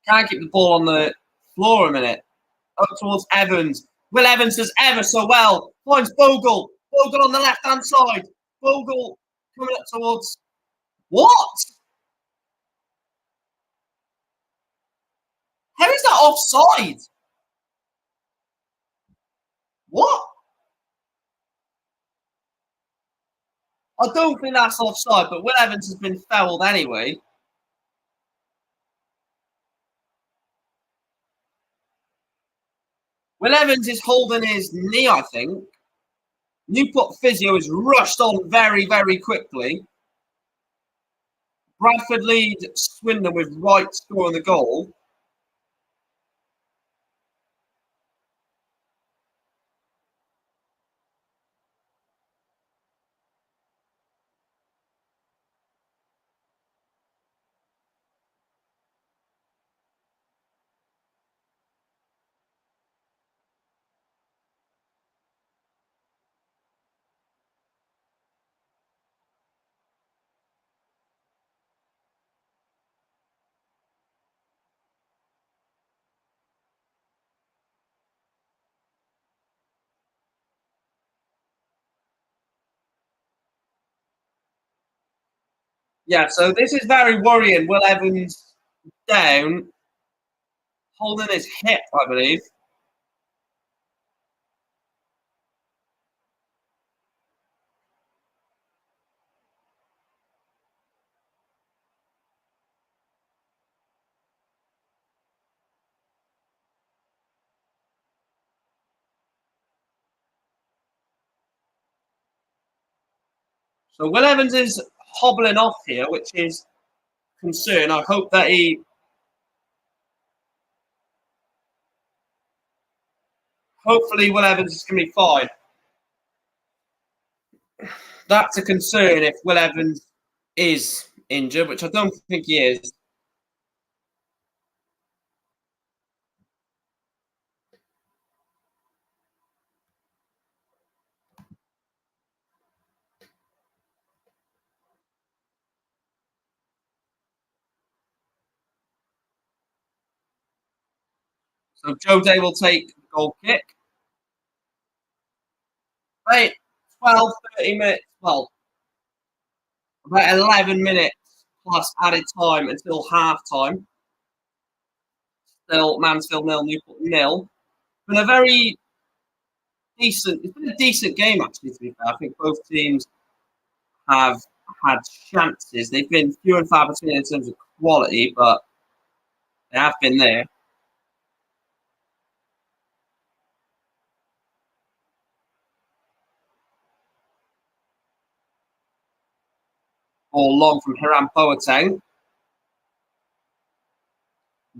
Can't keep the ball on the floor a minute. Up towards Evans. Will Evans does ever so well. Finds Bogle. Bogle on the left-hand side. Bogle coming up towards... What? How is that offside? What? I don't think that's offside, but Will Evans has been fouled anyway. Will Evans is holding his knee, I think. Newport physio is rushed on very, very quickly. Bradford lead Swindon with Wright scoring the goal. Yeah, so this is very worrying. Will Evans down, holding his hip, I believe. So Will Evans is hobbling off here, which is concern. I hope that hopefully Will Evans is going to be fine. That's a concern if Will Evans is injured, which I don't think he is. So Joe Day will take the goal kick. Right, 12, 30 minutes. Well, about 11 minutes plus added time until half time. Still Mansfield nil, Newport nil. Been a very decent. It's been a decent game actually. To be fair, I think both teams have had chances. They've been few and far between in terms of quality, but they have been there. Ball long from Hiram Boateng.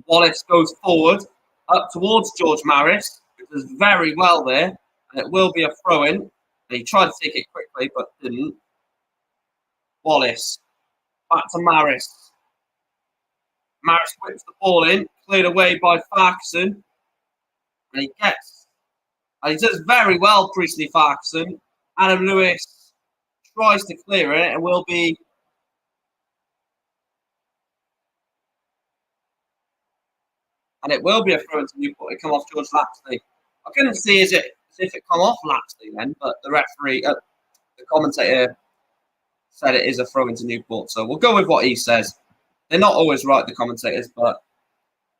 Wallace goes forward up towards George Maris, who does very well there, and it will be a throw in. He tried to take it quickly, but didn't. Wallace back to Maris. Maris whips the ball in, cleared away by Farquharson, and he does very well, Priestley Farquharson. Adam Lewis tries to clear it, and it will be a throw into Newport. It come off George Lapsley. I couldn't see as if it come off Lapsley then, but the referee, the commentator said it is a throw into Newport. So we'll go with what he says. They're not always right, the commentators, but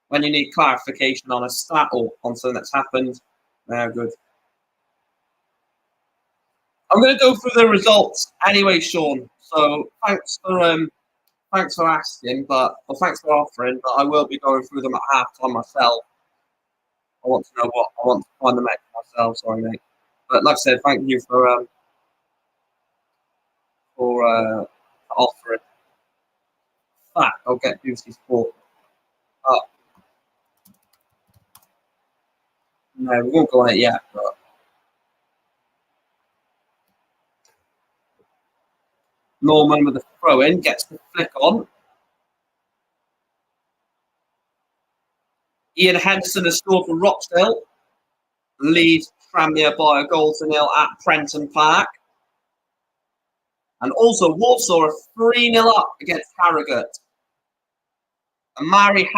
when you need clarification on a stat or on something that's happened, they're good. I'm going to go through the results anyway, Sean. So thanks for asking, thanks for offering. But I will be going through them at halftime myself. I want to know what I want to find them out myself. Sorry, mate. But like I said, thank you for offering. Fact, I'll get Juicy Sport up. No, we won't go on it yet. But Norman with the throw in gets the flick on. Ian Henderson has scored for Rochdale. Leads Tranmere by a goal to nil at Prenton Park. And also Walsall are 3-0 up against Harrogate. And Mary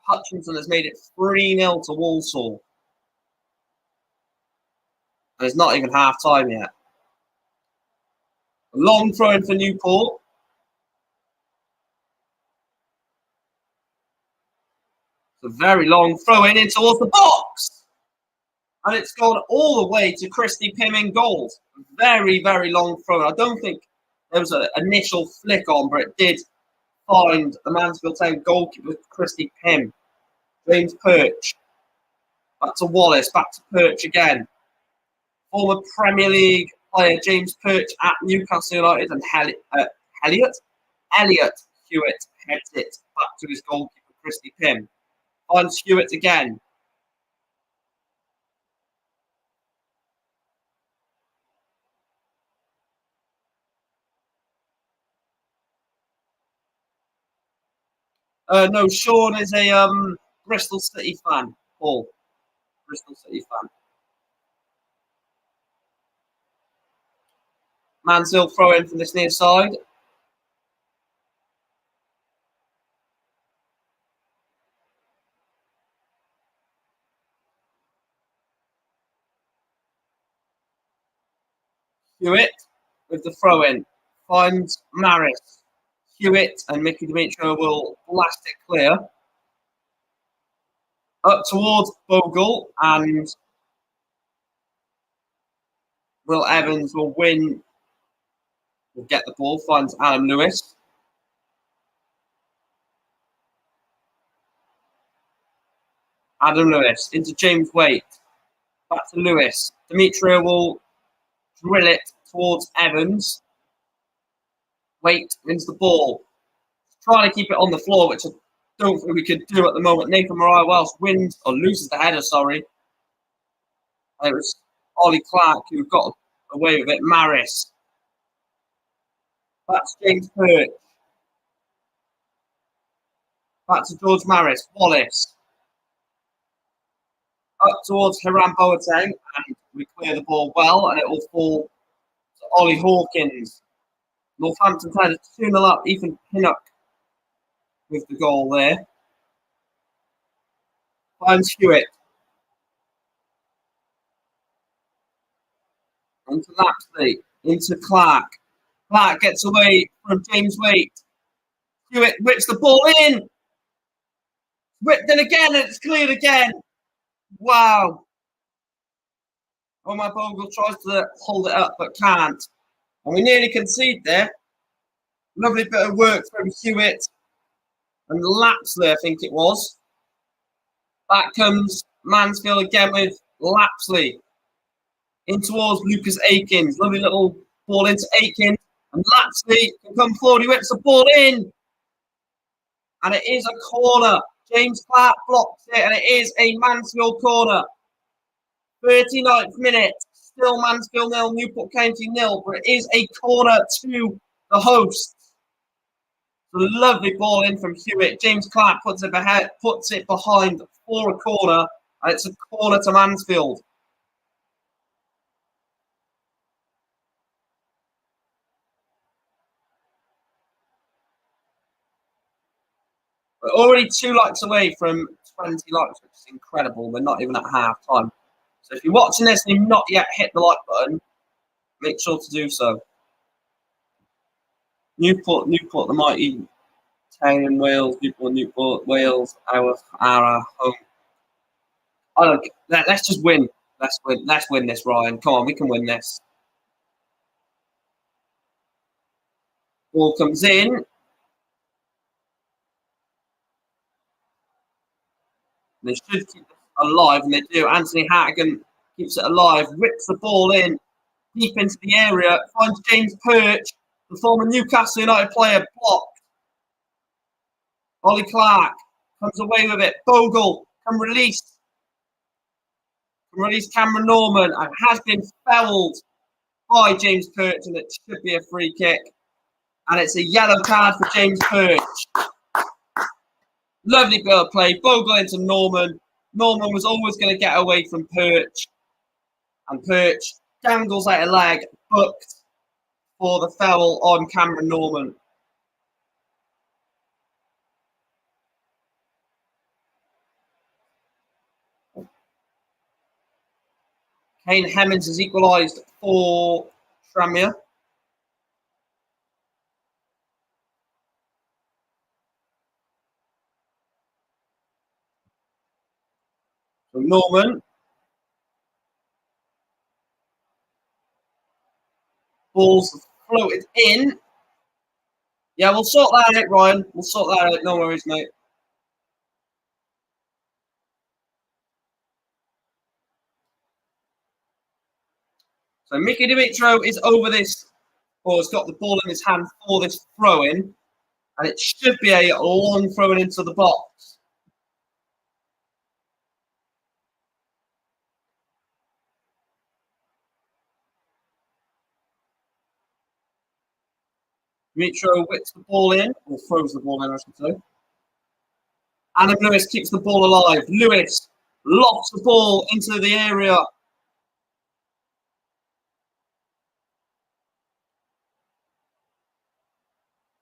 Hutchinson has made it 3-0 to Walsall. And it's not even half time yet. A long throw in for Newport. It's a very long throw in towards the box. And it's gone all the way to Christy Pym in goal. Very, very long throw. I don't think there was an initial flick on, but it did find the Mansfield Town goalkeeper, Christy Pym. James Perch. Back to Wallace. Back to Perch again. Former Premier League player James Perch at Newcastle United and Elliot Hewitt heads it back to his goalkeeper, Christy Pym. Finds Hewitt again. No, Sean is a Bristol City fan. Paul, Bristol City fan. Mansfield throw in from this near side. Hewitt with the throw in. Finds Maris. Hewitt and Mickey Dimitro will blast it clear. Up towards Bogle, and Will Evans will win. Will get the ball, finds Adam Lewis. Adam Lewis into James Waite. Back to Lewis. Demetrio will drill it towards Evans. Waite wins the ball. Trying to keep it on the floor, which I don't think we could do at the moment. Nathan Mariah Welsh wins, or loses the header, sorry. And it was Ollie Clark who got away with it. Maris. That's James Perch. Back to George Maris. Wallace. Up towards Hiram Boateng, and we clear the ball well, and it will fall to Ollie Hawkins. Northampton had a 2-0 up. Ethan Pinnock with the goal there. Finds Hewitt. Into Lapsley. Into Clark. Clark gets away from James Waite. Hewitt whips the ball in. Whipped in again, and it's cleared again. Wow. Omar Bogle tries to hold it up, but can't. And we nearly concede there. Lovely bit of work from Hewitt and Lapsley, I think it was. Back comes Mansfield again with Lapsley. In towards Lucas Akins. Lovely little ball into Akins. And Lapsley can come forward. He whips the ball in. And it is a corner. James Clark blocks it. And it is a Mansfield corner. 39th minute. Still Mansfield 0, Newport County 0. But it is a corner to the hosts. The lovely ball in from Hewitt. James Clark puts it behind for a corner. And it's a corner to Mansfield. We're already 2 likes away from 20 likes, which is incredible. We're not even at half time. So if you're watching this and you've not yet hit the like button, make sure to do so. Newport, the mighty town in Wales. Newport, Wales, our home. I don't. Let's just win. Let's win this, Ryan. Come on, we can win this. Ball comes in. They should keep it alive, and they do. Anthony Hattigan keeps it alive, whips the ball in deep into the area, finds James Perch, the former Newcastle United player, blocked. Ollie Clark comes away with it. Bogle can release Cameron Norman, and has been fouled by James Perch, and it should be a free kick. And it's a yellow card for James Perch. Lovely bit of play. Bogle into Norman. Norman was always going to get away from Perch. And Perch dangles out a leg, booked for the foul on Cameron Norman. Kane Hemmings has equalised for Tranmere. So Norman. Ball's floated in. Yeah, we'll sort that out, Ryan. We'll sort that out. No worries, mate. So Mickey Dimitro is over this, or has got the ball in his hand for this throw-in. And it should be a long throw-in into the box. Dimitro whips the ball in, or throws the ball in, I should say. Adam Lewis keeps the ball alive. Lewis lofts the ball into the area.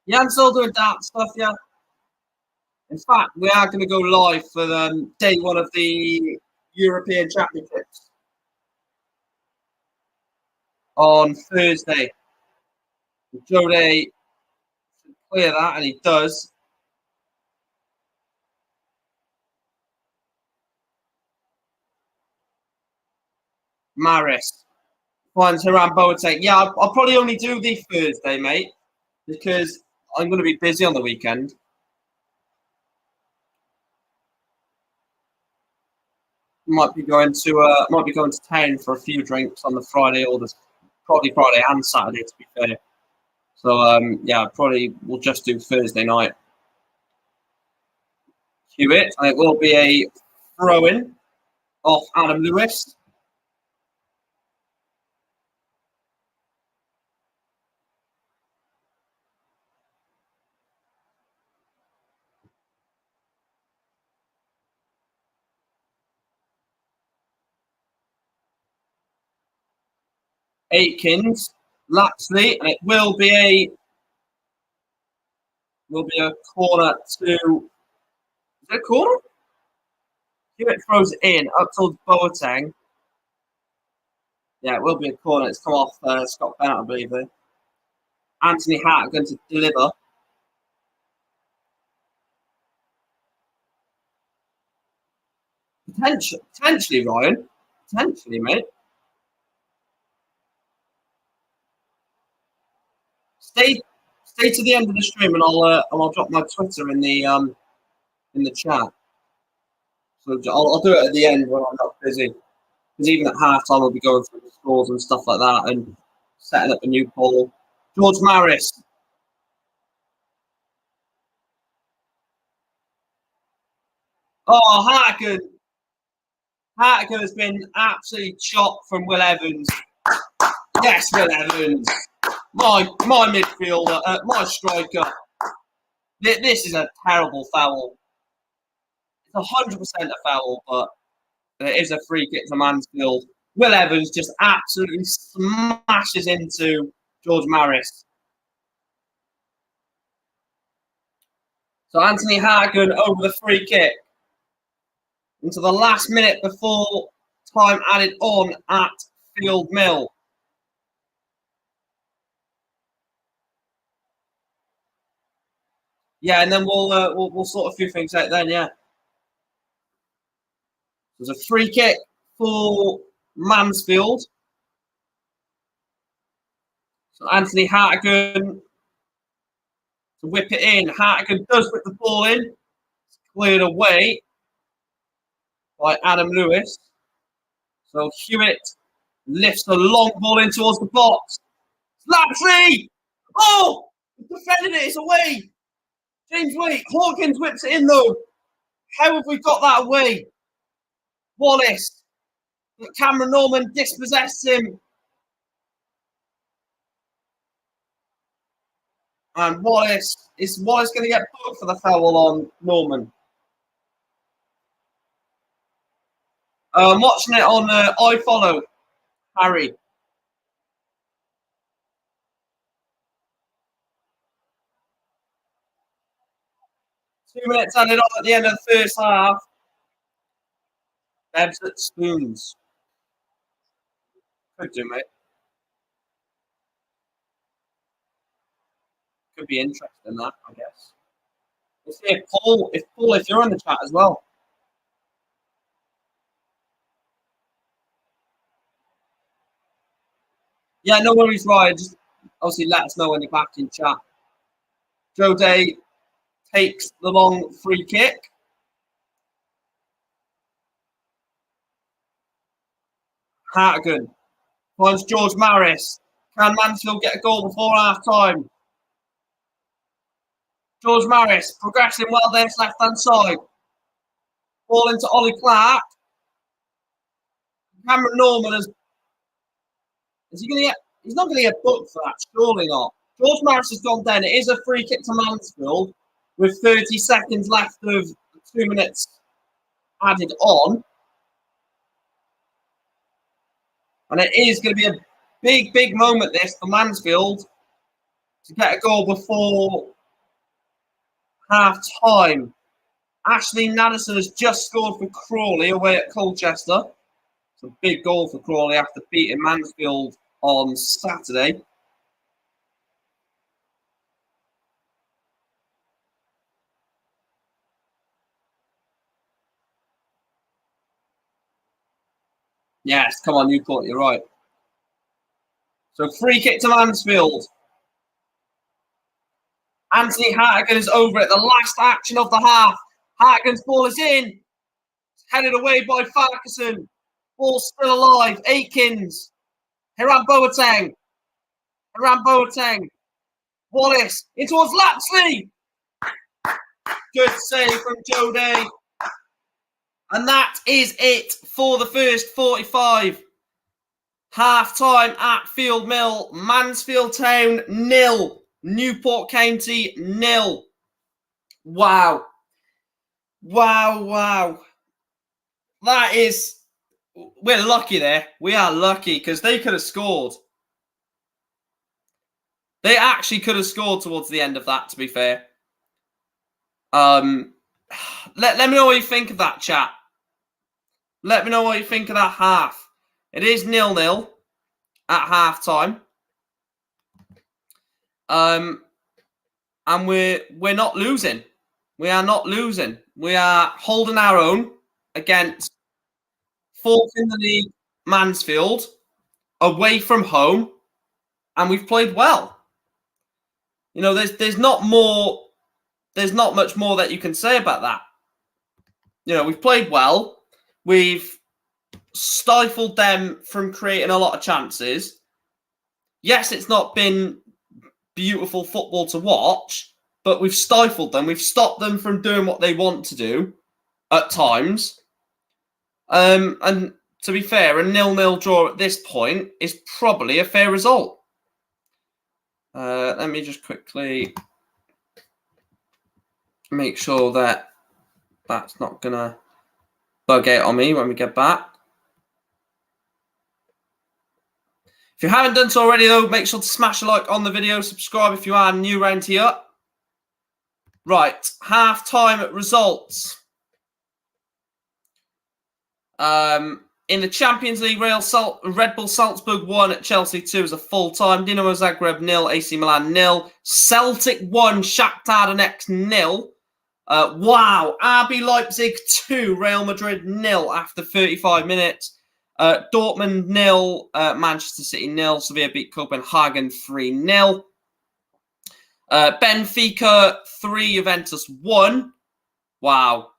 Yeah, I'm still doing that stuff, yeah. In fact, we are going to go live for day 1 of the European Championships on Thursday. Jode should clear that, and he does. Maris finds Hiram Boateng. Yeah, I'll probably only do the Thursday, mate, because I'm going to be busy on the weekend. Might be going to town for a few drinks on the Friday, or probably Friday and Saturday, to be fair. So yeah, probably we'll just do Thursday night. Cue it, and it will be a throw-in off Adam Lewis. Aikens, Lapsley, and it will be a corner to. Is it a corner? Hewitt throws it in up towards Boateng. Yeah, it will be a corner. It's come off Scott Bennett, I believe. There. Anthony Hart going to deliver. Potentially, Ryan. Potentially, mate. Stay to the end of the stream, and I'll drop my Twitter in the chat. So I'll do it at the end when I'm not busy. Because even at halftime, I'll be going through the scores and stuff like that, and setting up a new poll. George Maris. Oh, Hartigan has been absolutely chopped from Will Evans. Yes, Will Evans. My midfielder, my striker. This is a terrible foul. It's 100% a foul, but it is a free kick to Mansfield. Will Evans just absolutely smashes into George Maris. So Anthony Hartigan over the free kick into the last minute before time added on at Field Mill. Yeah, and then we'll sort a few things out then. Yeah, there's a free kick for Mansfield. So Anthony Hartigan to whip it in. Hartigan does whip the ball in. It's cleared away by Adam Lewis. So Hewitt lifts the long ball in towards the box. Lapsley! Oh! Defending it, it's away! James Wade, Hawkins whips it in though. How have we got that away? Wallace. Cameron Norman dispossessed him. And Wallace going to get booked for the foul on Norman? I'm watching it on iFollow, Harry. Two minutes added on at the end of the first half. Bebs at Spoons. Could do, mate. Could be interesting, that, I guess. Let's see if you're in the chat as well. Yeah, no worries, Ryan. Just obviously let us know when you're back in chat. Joe Day takes the long free kick. Hartigan finds George Maris. Can Mansfield get a goal before half time? George Maris progressing well there, left hand side. Ball into Ollie Clark. Cameron Norman is he going to get? He's not going to get booked for that. Surely not. George Maris has gone down. It is a free kick to Mansfield with 30 seconds left of 2 minutes added on. And it is going to be a big moment, this, for Mansfield to get a goal before half-time. Ashley Nadesan has just scored for Crawley away at Colchester. It's a big goal for Crawley after beating Mansfield on Saturday. Yes, come on, Newport, you're right. So free kick to Mansfield. Anthony Hartigan is over it. The last action of the half. Hartigan's ball is in. It's headed away by Farquharson. Ball still alive. Aikens. Hiram Boateng. Wallace in towards Lapsley. Good save from Joe Day. And that is it for the first 45. Half time at Field Mill. Mansfield Town 0. Newport County 0. Wow. That is... We're lucky there. We are lucky because they could have scored. They actually could have scored towards the end of that, to be fair. Let me know what you think of that, chat. Let me know what you think of that half. It is 0-0 at half time. And we're not losing. We are not losing. We are holding our own against fourth in the league, Mansfield, away from home, and we've played well. You know, there's not much more that you can say about that. You know, we've played well. We've stifled them from creating a lot of chances. Yes, it's not been beautiful football to watch, but we've stifled them. We've stopped them from doing what they want to do at times. And to be fair, a 0-0 draw at this point is probably a fair result. Let me just quickly make sure that that's not going to bug out on me when we get back. If you haven't done so already, though, make sure to smash a like on the video. Subscribe if you are new around here. Right, half-time results. In the Champions League, Red Bull Salzburg 1, Chelsea 2 as a full-time. Dinamo Zagreb 0, AC Milan 0. Celtic 1, Shakhtar Donetsk 0. Wow, RB Leipzig 2, Real Madrid 0 after 35 minutes. Dortmund 0, Manchester City 0. Sevilla beat Copenhagen 3-0. Benfica 3, Juventus 1. Wow.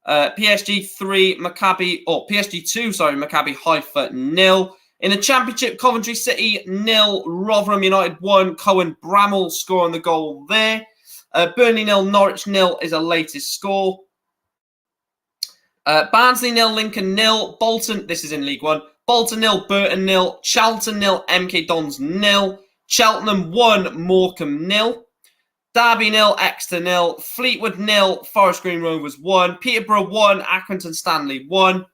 PSG 3, PSG 2, Maccabi Haifa 0. In the Championship, Coventry City 0, Rotherham United 1. Cohen Bramall scoring the goal there. Burnley 0, Norwich 0 is a latest score. Barnsley 0, Lincoln 0. Bolton, this is in League 1. Bolton 0, Burton 0. Charlton 0, MK Dons 0. Cheltenham 1, Morecambe 0. Derby 0, Exeter 0. Fleetwood 0, Forest Green Rovers 1. Peterborough 1, Accrington Stanley 1.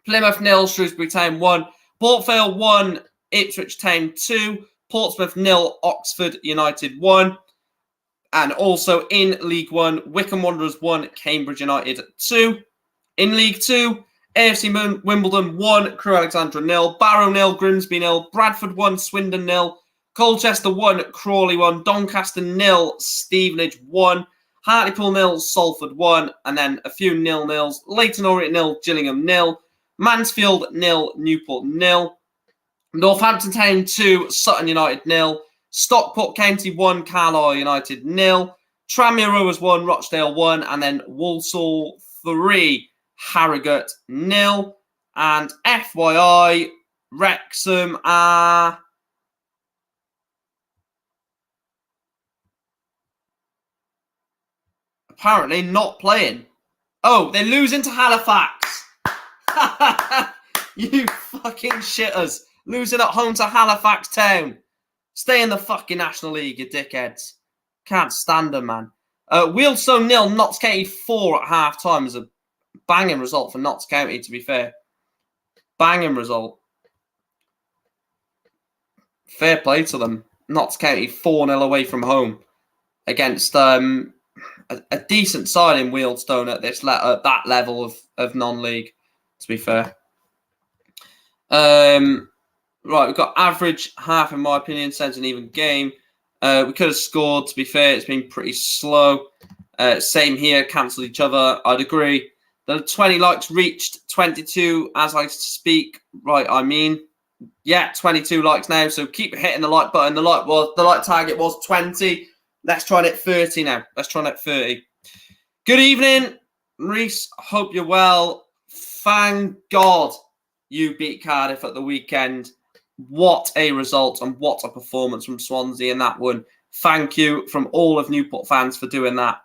Plymouth 0, Shrewsbury Town 1. Port Vale 1, Ipswich Town 2. Portsmouth 0, Oxford United 1. And also in League 1, Wycombe Wanderers 1, Cambridge United 2. In League 2, AFC Wimbledon 1, Crewe Alexandra 0. Barrow 0, Grimsby 0. Bradford 1, Swindon 0. Colchester 1, Crawley 1. Doncaster 0, Stevenage 1. Hartlepool 0, Salford 1. And then a few 0-0s. Leyton Orient 0, Gillingham 0. Mansfield 0, Newport 0. Northampton Town 2, Sutton United 0. Stockport County 1, Carlisle United 0. Tranmere Rovers 1, Rochdale 1. And then Walsall 3, Harrogate 0. And FYI, Wrexham are... apparently not playing. Oh, they're losing to Halifax. You fucking shitters. Losing at home to Halifax Town. Stay in the fucking National League, you dickheads. Can't stand them, man. Wealdstone 0, Notts County 4 at half-time is a banging result for Notts County, to be fair. Banging result. Fair play to them. Notts County 4-0 away from home against a decent side in Wealdstone at that level of non-league, to be fair. Right, we've got average half, in my opinion, sends an even game. We could have scored, to be fair. It's been pretty slow. Same here, cancelled each other. I'd agree The 20 likes reached 22 as I speak. Right, I mean, yeah, 22 likes now. So keep hitting the like button. The like target was 20. Let's try and hit 30 now. Let's try and hit 30. Good evening, Reese. Hope you're well. Thank God you beat Cardiff at the weekend. What a result and what a performance from Swansea in that one. Thank you from all of Newport fans for doing that.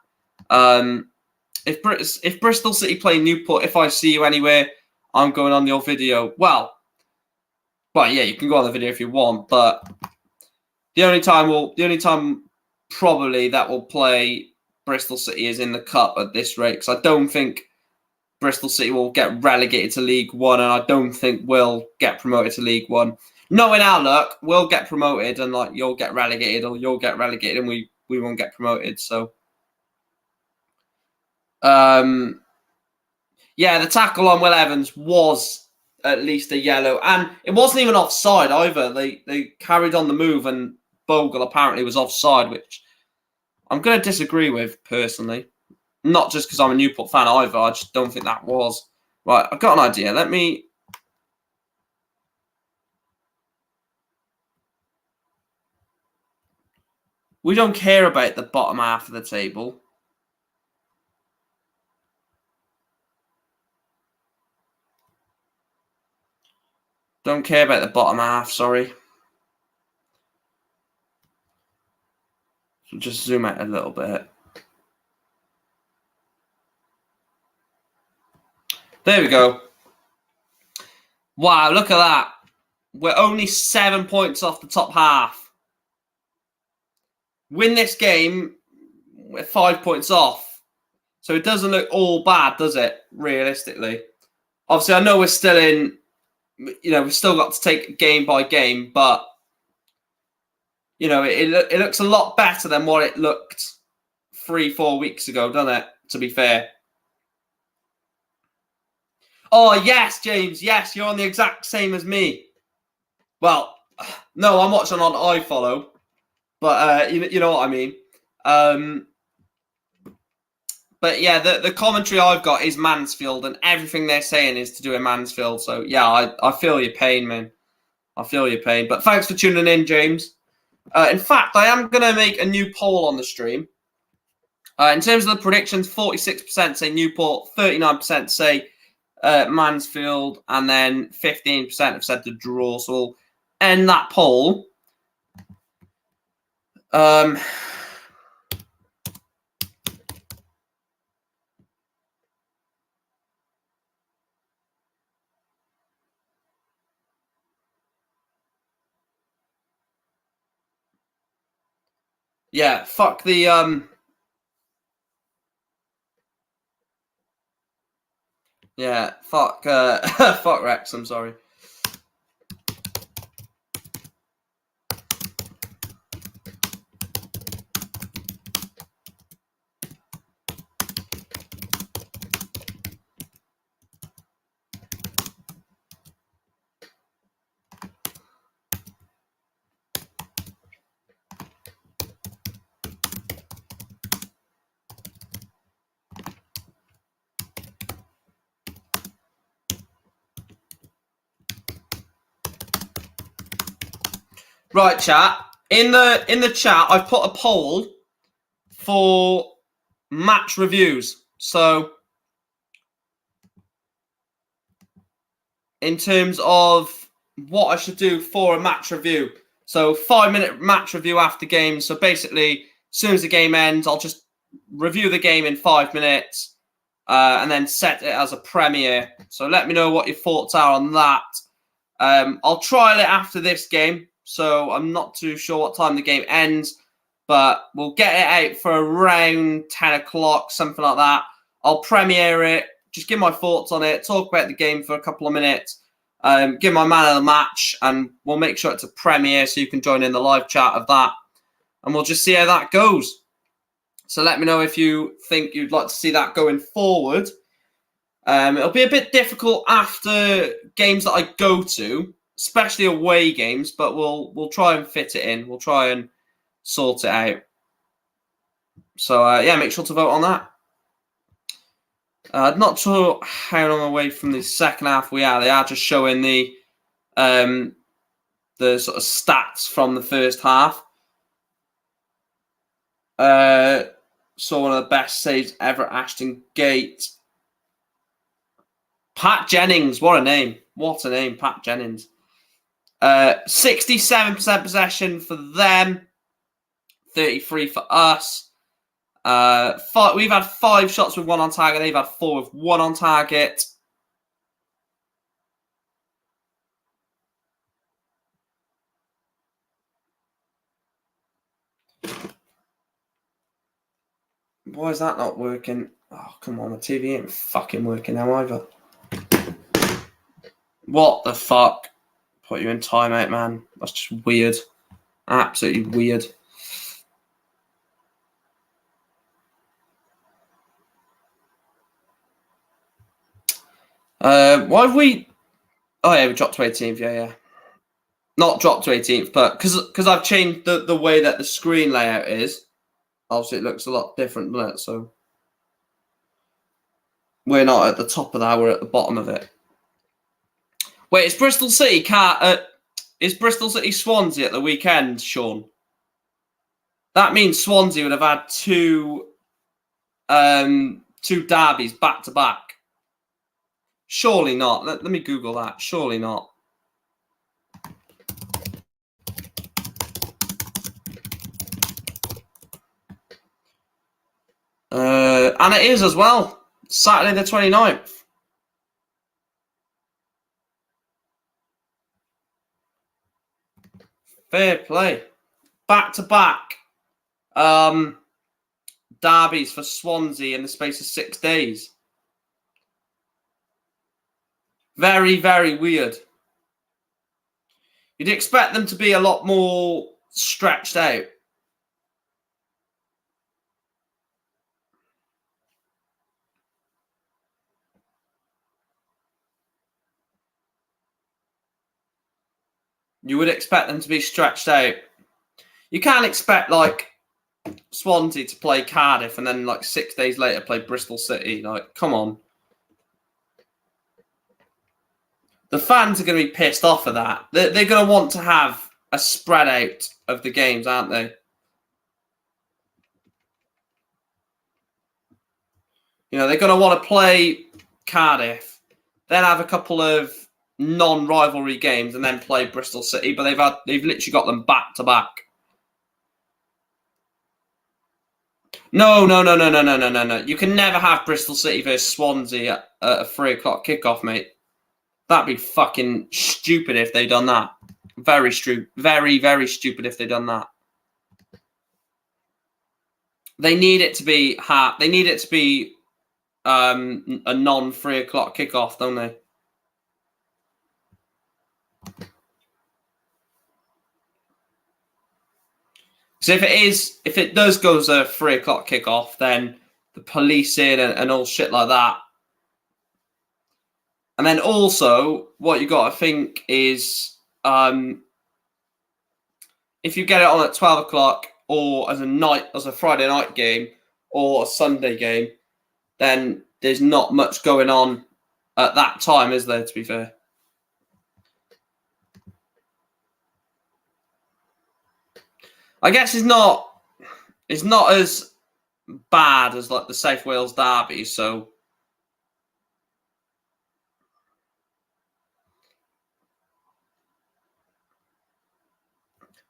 If Bristol City play Newport, if I see you anywhere, I'm going on your video. Well, yeah, you can go on the video if you want, but the only time probably that will play Bristol City is in the cup at this rate, because I don't think Bristol City will get relegated to League One, and I don't think we'll get promoted to League One. Knowing our luck, we'll get promoted, and like you'll get relegated, or you'll get relegated, and we won't get promoted. So, yeah, the tackle on Will Evans was at least a yellow, and it wasn't even offside either. They carried on the move, and Bogle apparently was offside, which I'm going to disagree with personally. Not just because I'm a Newport fan either. I just don't think that was. Right, I've got an idea. We don't care about the bottom half of the table. Don't care about the bottom half, sorry. So just zoom out a little bit. There we go. Wow, look at that. We're only 7 points off the top half. Win this game, we're 5 points off. So it doesn't look all bad, does it, realistically? Obviously, I know we're still in, we've still got to take game by game, but, it looks a lot better than what it looked 3-4 weeks ago, doesn't it, to be fair? Oh, yes, James. Yes, you're on the exact same as me. Well, no, I'm watching on iFollow, but you know what I mean. But yeah, the commentary I've got is Mansfield, and everything they're saying is to do in Mansfield. So yeah, I feel your pain, man. I feel your pain. But thanks for tuning in, James. In fact, I am going to make a new poll on the stream. In terms of the predictions, 46% say Newport, 39% say Mansfield, and then 15% have said the draw. So we'll end that poll. Yeah, fuck the yeah, fuck fuck Rex, I'm sorry. Right, chat. In the chat, I've put a poll for match reviews. So, in terms of what I should do for a match review. So, 5-minute match review after game. So, basically, as soon as the game ends, I'll just review the game in 5 minutes and then set it as a premiere. So, let me know what your thoughts are on that. I'll trial it after this game. So I'm not too sure what time the game ends, but we'll get it out for around 10 o'clock, something like that. I'll premiere it, just give my thoughts on it, talk about the game for a couple of minutes, give my man of the match, and we'll make sure it's a premiere so you can join in the live chat of that. And we'll just see how that goes. So let me know if you think you'd like to see that going forward. It'll be a bit difficult after games that I go to, especially away games, but we'll try and fit it in. We'll try and sort it out. So, yeah, make sure to vote on that. Not sure how long away from the second half we are. They are just showing the sort of stats from the first half. Saw one of the best saves ever at Ashton Gate. Pat Jennings, what a name. What a name, Pat Jennings. 67% possession for them, 33 for us. We've had 5 shots with 1 on target. They've had 4 with 1 on target. Why is that not working? Oh, come on. The TV ain't fucking working now either. What the fuck? Put you in timeout, man. That's just weird. Absolutely weird. Why have we... Oh, yeah, we dropped to 18th. Yeah. Not dropped to 18th, but because I've changed the way that the screen layout is, obviously it looks a lot different, doesn't it? So we're not at the top of that, we're at the bottom of it. Wait, is Bristol City Swansea at the weekend, Sean? That means Swansea would have had 2 derbies back to back. Surely not. Let me Google that. Surely not. And it is as well. Saturday the 29th. Fair play. Back to back. Derbies for Swansea in the space of 6 days. Very, very weird. You'd expect them to be a lot more stretched out. You would expect them to be stretched out. You can't expect, like, Swansea to play Cardiff and then, like, 6 days later play Bristol City. Like, come on. The fans are going to be pissed off at that. They're going to want to have a spread out of the games, aren't they? You know, they're going to want to play Cardiff, then have a couple of non-rivalry games, and then play Bristol City. But they've literally got them back to back. No. You can never have Bristol City versus Swansea at a 3 o'clock kickoff, mate. That'd be fucking stupid if they done that. Very stupid. Very, very stupid if they done that. They need it to be They need it to be a non-3 o'clock kickoff, don't they? So if it does go as a 3 o'clock kickoff, then the policing and all shit like that. And then also, what you got to think is, if you get it on at 12 o'clock or as a Friday night game or a Sunday game, then there's not much going on at that time, is there, to be fair? I guess it's not as bad as like the South Wales derby, so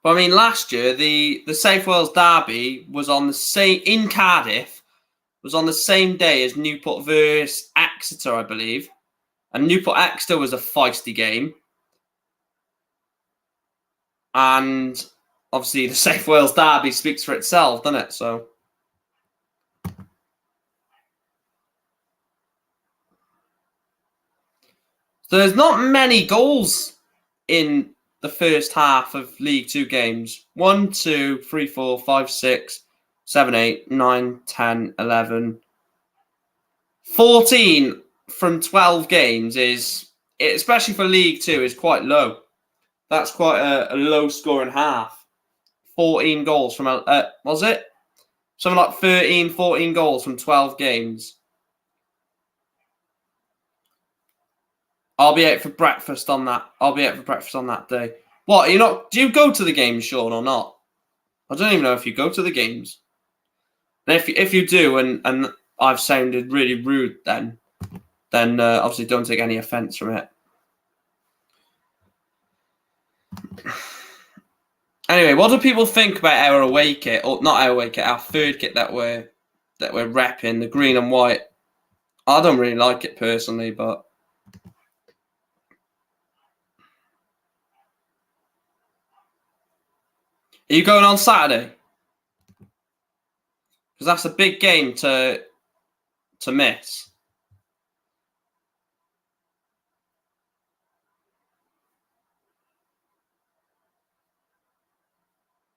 but I mean last year the South Wales derby was on the same in Cardiff, was on the same day as Newport versus Exeter, I believe. And Newport Exeter was a feisty game. And obviously the South Wales derby speaks for itself, doesn't it? So there's not many goals in the first half of League Two games. 1, 2, 3, 4, 5, 6, 7, 8, 9, 10, 11. 14 from 12 games is, especially for League Two, is quite low. That's quite a low scoring half. 14 goals from, was it? Something like 13, 14 goals from 12 games. I'll be out for breakfast on that. I'll be out for breakfast on that day. What? You not? Do you go to the games, Sean, or not? I don't even know if you go to the games. And if you do, and I've sounded really rude, then obviously don't take any offence from it. Anyway, what do people think about our away kit, or not our away kit, our third kit that we're repping, the green and white? I don't really like it personally, but are you going on Saturday? Because that's a big game to miss.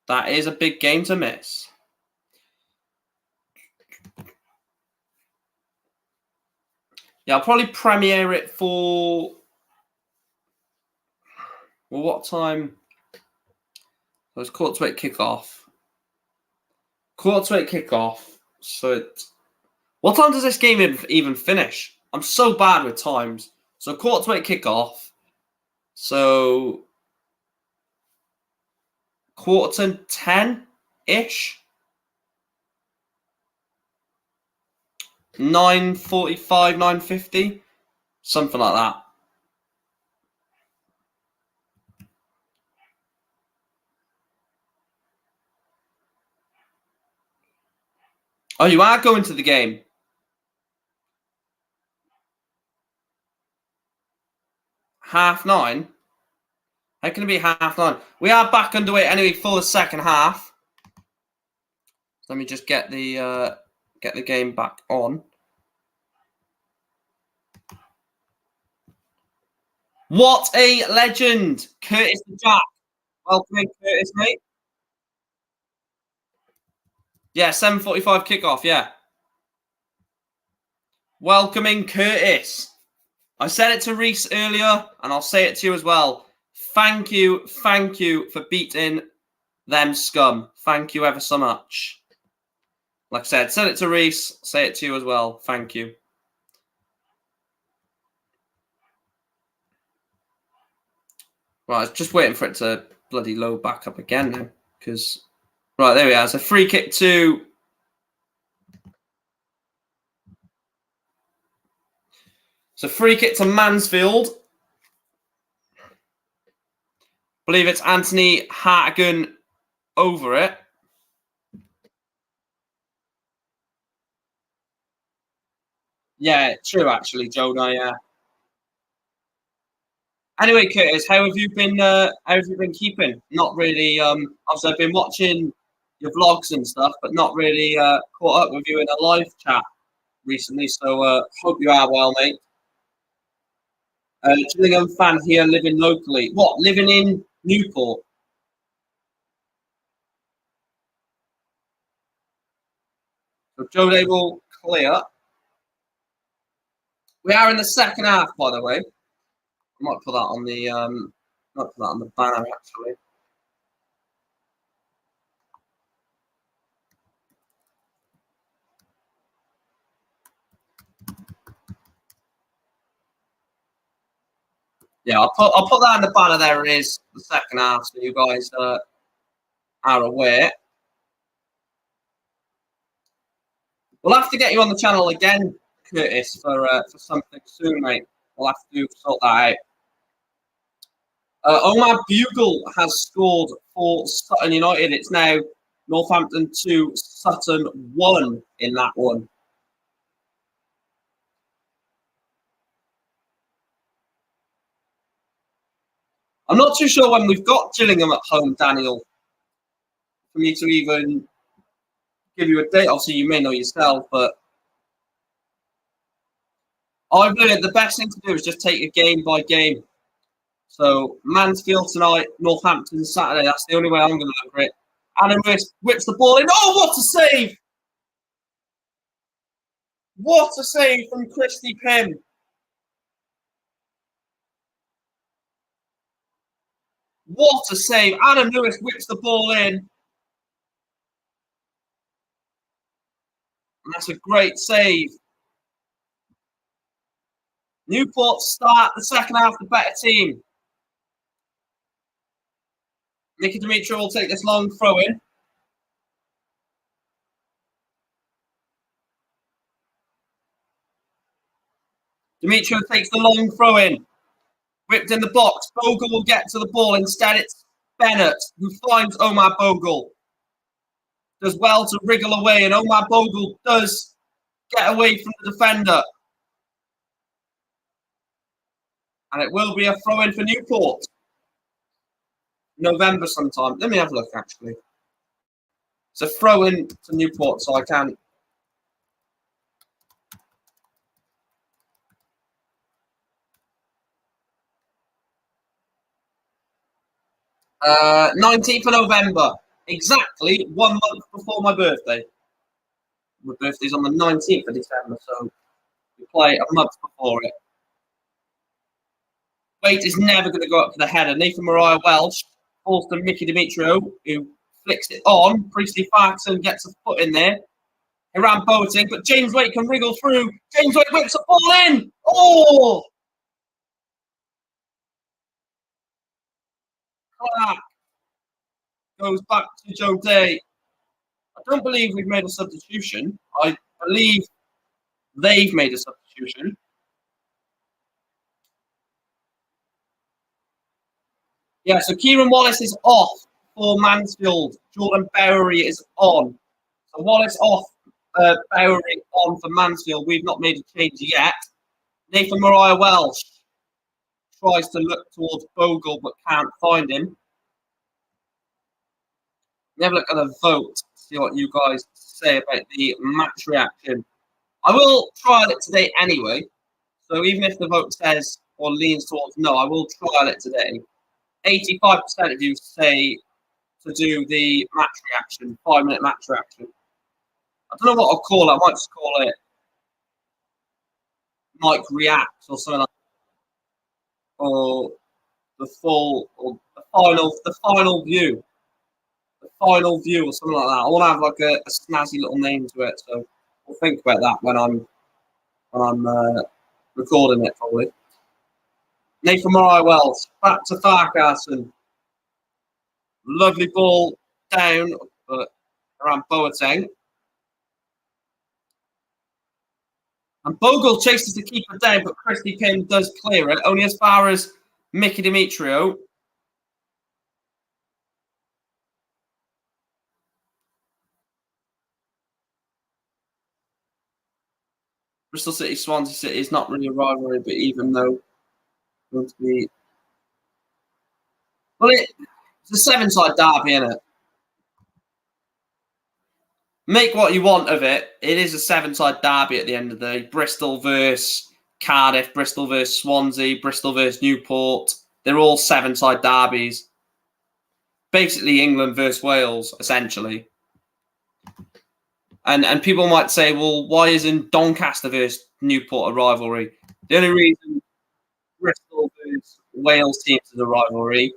That is a big game to miss. Yeah, I'll probably premiere it for... Well, what time? So it's 8:15 kickoff. 8:15 kickoff. So what time does this game even finish? I'm so bad with times. So 8:15 kickoff. So 9:45, 9:50, something like that. Oh, you are going to the game? 9:30? How can it be 9:30? We are back underway anyway for the second half. Let me just get the game back on. What a legend, Curtis the Jack. Welcome in, Curtis, mate. Yeah, 7:45 kickoff. Yeah. Welcome in, Curtis. I said it to Reese earlier, and I'll say it to you as well. Thank you for beating them scum. Thank you ever so much. Like I said it to Reese, say it to you as well. Thank you. Right, I was just waiting for it to bloody load back up again now. Because, right, there we are. It's a free kick to... It's a free kick to Mansfield. I believe it's Anthony Hartigan over it. Yeah, true, actually, Jonah, yeah. Anyway, Curtis, how have you been keeping? Not really, obviously I've been watching your vlogs and stuff, but not really caught up with you in a live chat recently, so hope you are well, mate. Gillingham fan here living locally. What, living in Newport? So Joe Day will clear. We are in the second half, by the way. I might put that on the banner actually. Yeah, I'll put that in the banner. There it is, the second half, so you guys are aware. We'll have to get you on the channel again, Curtis, for something soon, mate. We'll have to sort that out. Omar Bugle has scored for Sutton United. It's now Northampton 2, Sutton 1 in that one. I'm not too sure when we've got Gillingham at home, Daniel, for me to even give you a date. Obviously, you may know yourself, but I've learned the best thing to do is just take it game by game. So Mansfield tonight, Northampton Saturday. That's the only way I'm going to look at it. Adam whips the ball in. Oh, what a save! What a save from Christy Pym. What a save. Adam Lewis whips the ball in. And that's a great save. Newport start the second half, the better team. Nicky Dimitri will take this long throw in. Dimitri takes the long throw in. Whipped in the box. Bogle will get to the ball. Instead, it's Bennett who finds Omar Bogle. Does well to wriggle away, and Omar Bogle does get away from the defender. And it will be a throw in for Newport. November sometime. Let me have a look, actually. It's a throw in to Newport, so I can. 19th of November. Exactly 1 month before my birthday. My birthday's on the 19th of December, so we play a month before it. Weight is never going to go up for the header. Nathan Mariah Welsh falls to Mickey Demetrio, who flicks it on. Priestley Farkson gets a foot in there. Iran Boating, but James Waite can wriggle through. James Waite whips the ball in. Oh! Clark goes back to Joe Day. I don't believe we've made a substitution. I believe they've made a substitution. Yeah, so Kieran Wallace is off for Mansfield. Jordan Bowery is on. So Wallace off, Bowery on for Mansfield. We've not made a change yet. Nathan Mariah Welsh tries to look towards Bogle but can't find him. Let me have a look at the vote, see what you guys say about the match reaction. I will trial it today anyway. So even if the vote says or leans towards no, I will trial it today. 85% of you say to do the match reaction, 5-minute match reaction. I don't know what I'll call it. I might just call it Mike Reacts or something like that. Or the full, or the final view. The final view or something like that. I want to have like a snazzy little name to it, so we'll think about that when I'm recording it probably. Nathan Mariah Wells back to Farkason. Lovely ball down, but around Boateng. And Bogle chases the keeper down, but Christy Kim does clear it, only as far as Mickey Demetrio. Bristol City, Swansea City is not really a rivalry, but even though it's going to be... Well, it's a seven-side derby, isn't it? Make what you want of it. It is a seven-side derby at the end of the day. Bristol versus Cardiff, Bristol versus Swansea, Bristol versus Newport. They're all seven-side derbies. Basically England versus Wales, essentially. And people might say, well, why isn't Doncaster versus Newport a rivalry? The only reason Bristol versus Wales teams is a rivalry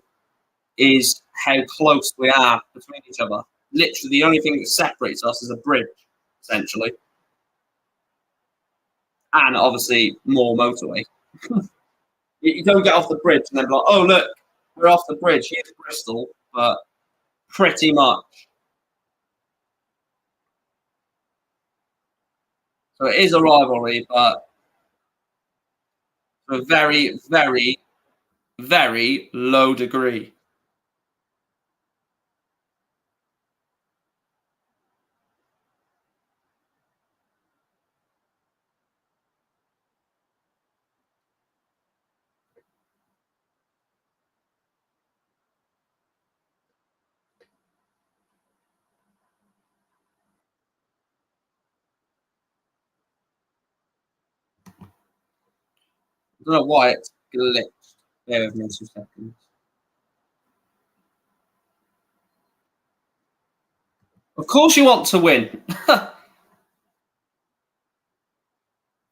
is how close we are between each other. Literally, the only thing that separates us is a bridge, essentially. And obviously, more motorway. You don't get off the bridge and then be like, oh, look, we're off the bridge. Here's Bristol, but pretty much. So it is a rivalry, but to a very, very, very low degree. I don't know why it's glitched. Bear with me 2 seconds. Of course you want to win.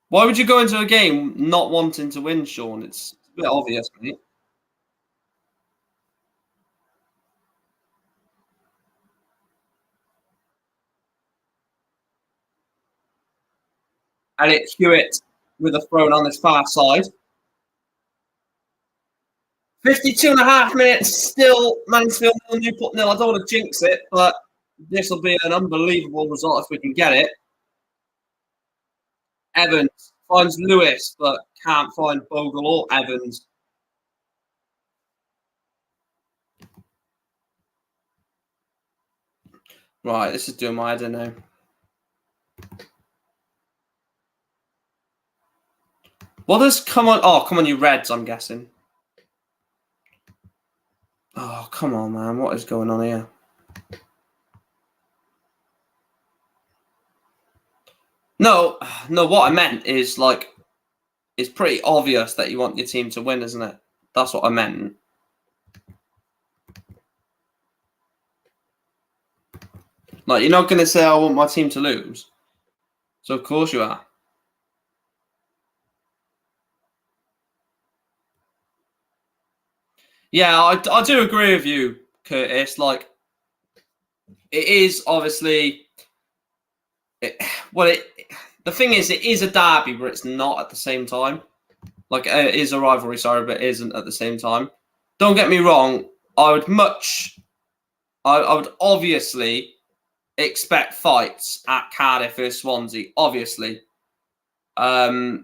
Why would you go into a game not wanting to win, Sean? It's a bit obvious, mate. Elliot Hewitt with a throw on this far side. 52.5 minutes, still Mansfield 0, Newport 0. I don't want to jinx it, but this will be an unbelievable result if we can get it. Evans finds Lewis, but can't find Bogle or Evans. Right, this is doing my head in now. What does come on? Oh, come on, you Reds, I'm guessing. Oh, come on, man. What is going on here? No, what I meant is, like, it's pretty obvious that you want your team to win, isn't it? That's what I meant. Like, you're not going to say, I want my team to lose. So, of course you are. Yeah, I do agree with you, Curtis. Like, it is obviously... the thing is, it is a derby, but it's not at the same time. Like, it is a rivalry, sorry, but it isn't at the same time. Don't get me wrong. I would obviously expect fights at Cardiff versus Swansea, obviously. So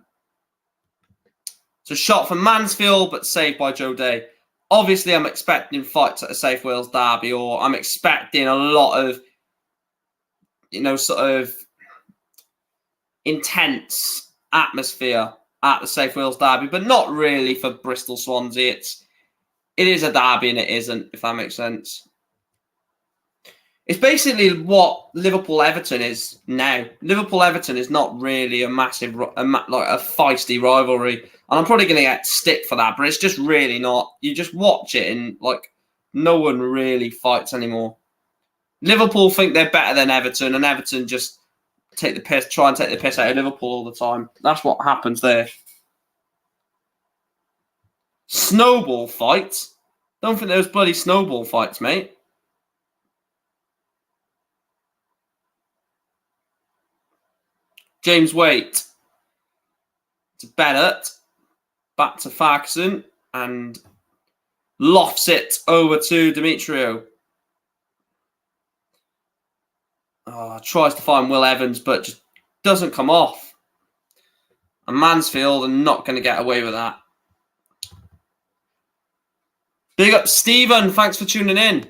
shot from Mansfield, but saved by Joe Day. Obviously, I'm expecting fights at a South Wales derby, or I'm expecting a lot of, sort of intense atmosphere at the South Wales derby, but not really for Bristol Swansea. It is a derby and it isn't, if that makes sense. It's basically what Liverpool-Everton is now. Liverpool-Everton is not really a massive, like a feisty rivalry. And I'm probably going to get stick for that, but it's just really not. You just watch it and, like, no one really fights anymore. Liverpool think they're better than Everton, and Everton just try and take the piss out of Liverpool all the time. That's what happens there. Snowball fights? Don't think there was bloody snowball fights, mate. James Waite to Bennett, back to Ferguson, and lofts it over to Demetrio. Tries to find Will Evans, but just doesn't come off. And Mansfield are not going to get away with that. Big up, Stephen. Thanks for tuning in.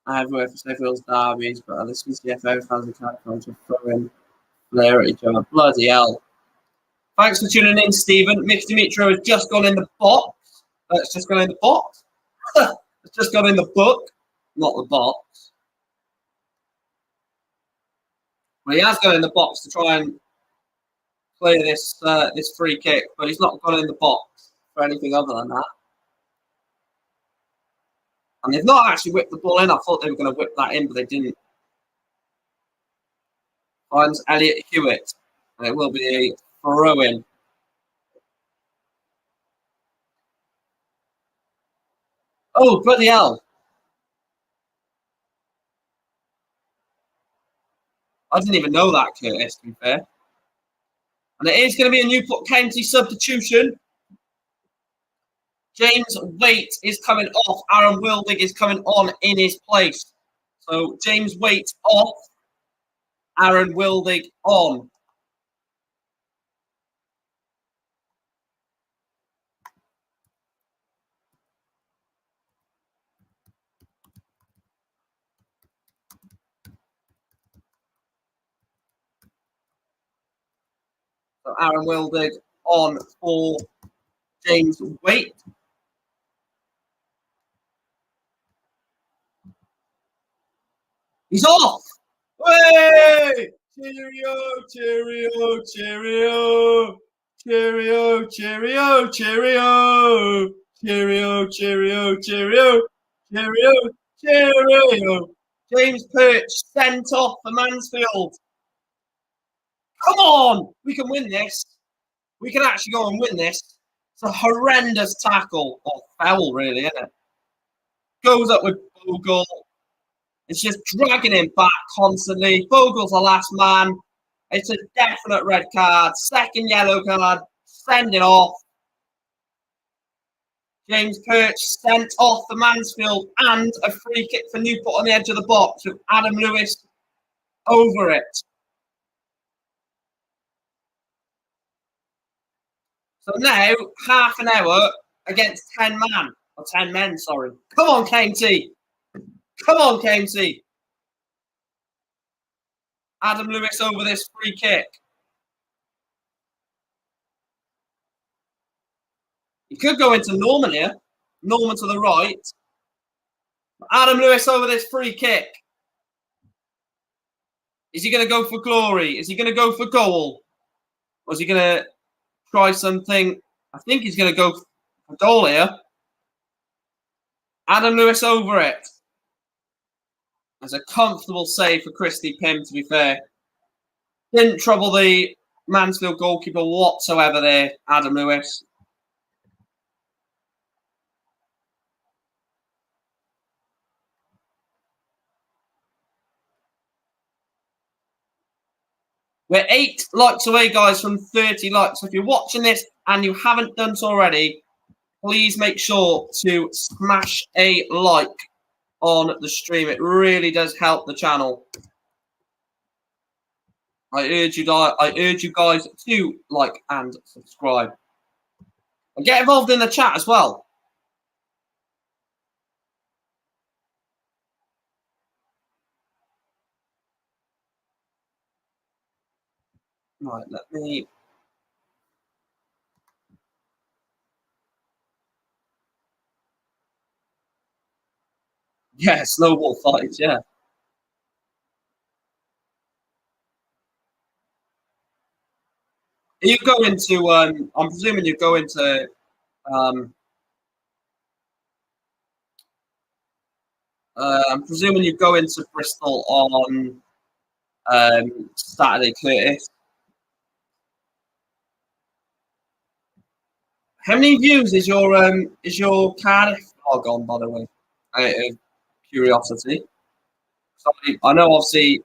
I have worked for South Wales derbies, but I listen to CFO fans and can't come to throw in Blair at each other. Bloody hell. Thanks for tuning in, Stephen. Mitch Dimitro has just gone in the box. It's just gone in the box. It's just gone in the book, not the box. Well, he has gone in the box to try and play this this free kick, but he's not gone in the box for anything other than that. And they've not actually whipped the ball in. I thought they were going to whip that in, but they didn't. Finds Elliot Hewitt. And it will be a throw-in. Oh, bloody hell. I didn't even know that, Curtis, to be fair. And it is going to be a Newport County substitution. James Waite is coming off. Aaron Wildig is coming on in his place. So James Waite off. Aaron Wildig on. So Aaron Wildig on for James Waite. He's off. Hey! Cheerio, cheerio, cheerio. Cheerio, cheerio, cheerio. Cheerio, cheerio, cheerio. Cheerio, cheerio. James Perch sent off for Mansfield. Come on! We can win this. We can actually go and win this. It's a horrendous tackle. Or foul, really, isn't it? Goes up with Bogle. It's just dragging him back constantly. Bogle's the last man. It's a definite red card. Second yellow card. Send it off. James Perch sent off for Mansfield and a free kick for Newport on the edge of the box with Adam Lewis over it. So now, half an hour against 10 man. Or 10 men, sorry. Come on, KMT. Come on, KMT. Adam Lewis over this free kick. He could go into Norman here. Norman to the right. Adam Lewis over this free kick. Is he going to go for glory? Is he going to go for goal? Or is he going to try something? I think he's going to go for goal here. Adam Lewis over it. That's a comfortable save for Christy Pym, to be fair. Didn't trouble the Mansfield goalkeeper whatsoever there, Adam Lewis. We're 8 likes away, guys, from 30 likes. So if you're watching this and you haven't done so already, please make sure to smash a like on the stream. It really does help the channel. I urge you guys to like and subscribe. And get involved in the chat as well. Right, let me... Yeah, snowball fights, yeah. You go into, I'm presuming you go into, I'm presuming you go into Bristol on Saturday, Curtis. How many views is your Cardiff vlog on, by the way? Out of curiosity. So I know obviously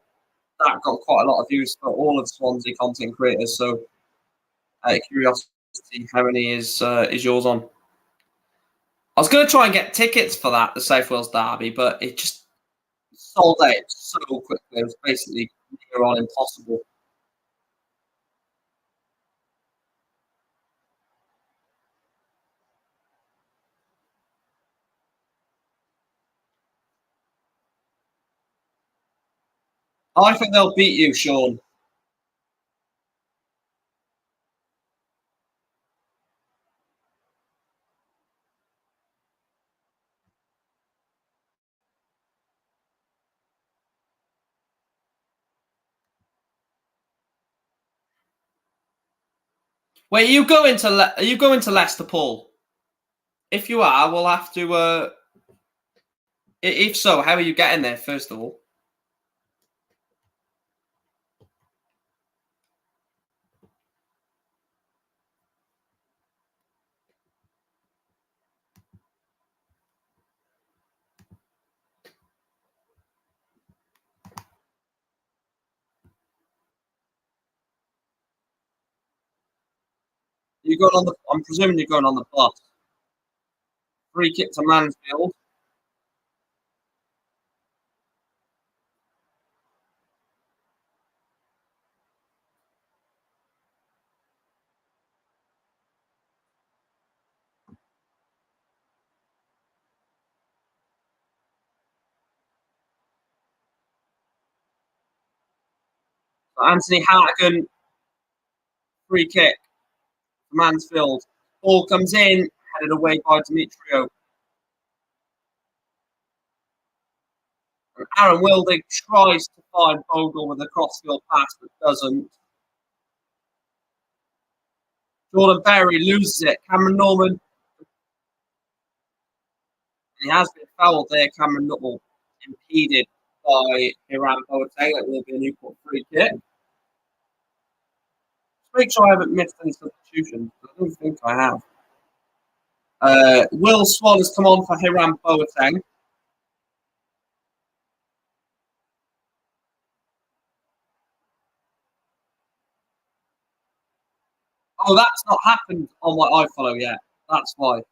that got quite a lot of views for all of Swansea content creators. So out of curiosity, how many is yours on? I was going to try and get tickets for that, the South Wales Derby, but it just sold out so quickly. It was basically near on impossible. I think they'll beat you, Sean. Wait, are you going to Leicester, Paul? If you are, we'll have to. If so, how are you getting there? First of all, you going on the? I'm presuming you're going on the bus. Free kick to Mansfield. Anthony Hartigan, free kick for Mansfield. Ball comes in, headed away by Demetrio. And Aaron Wilding tries to find Bogle with a crossfield pass, but doesn't. Jordan Berry loses it. Cameron Norman. He has been fouled there. Cameron Norman impeded by Hiram Boateng. It will be a Newport free kick. Make sure I haven't missed any substitutions. I don't think I have. Will Swan has come on for Hiram Boateng. Oh, that's not happened on my iFollow yet. That's why.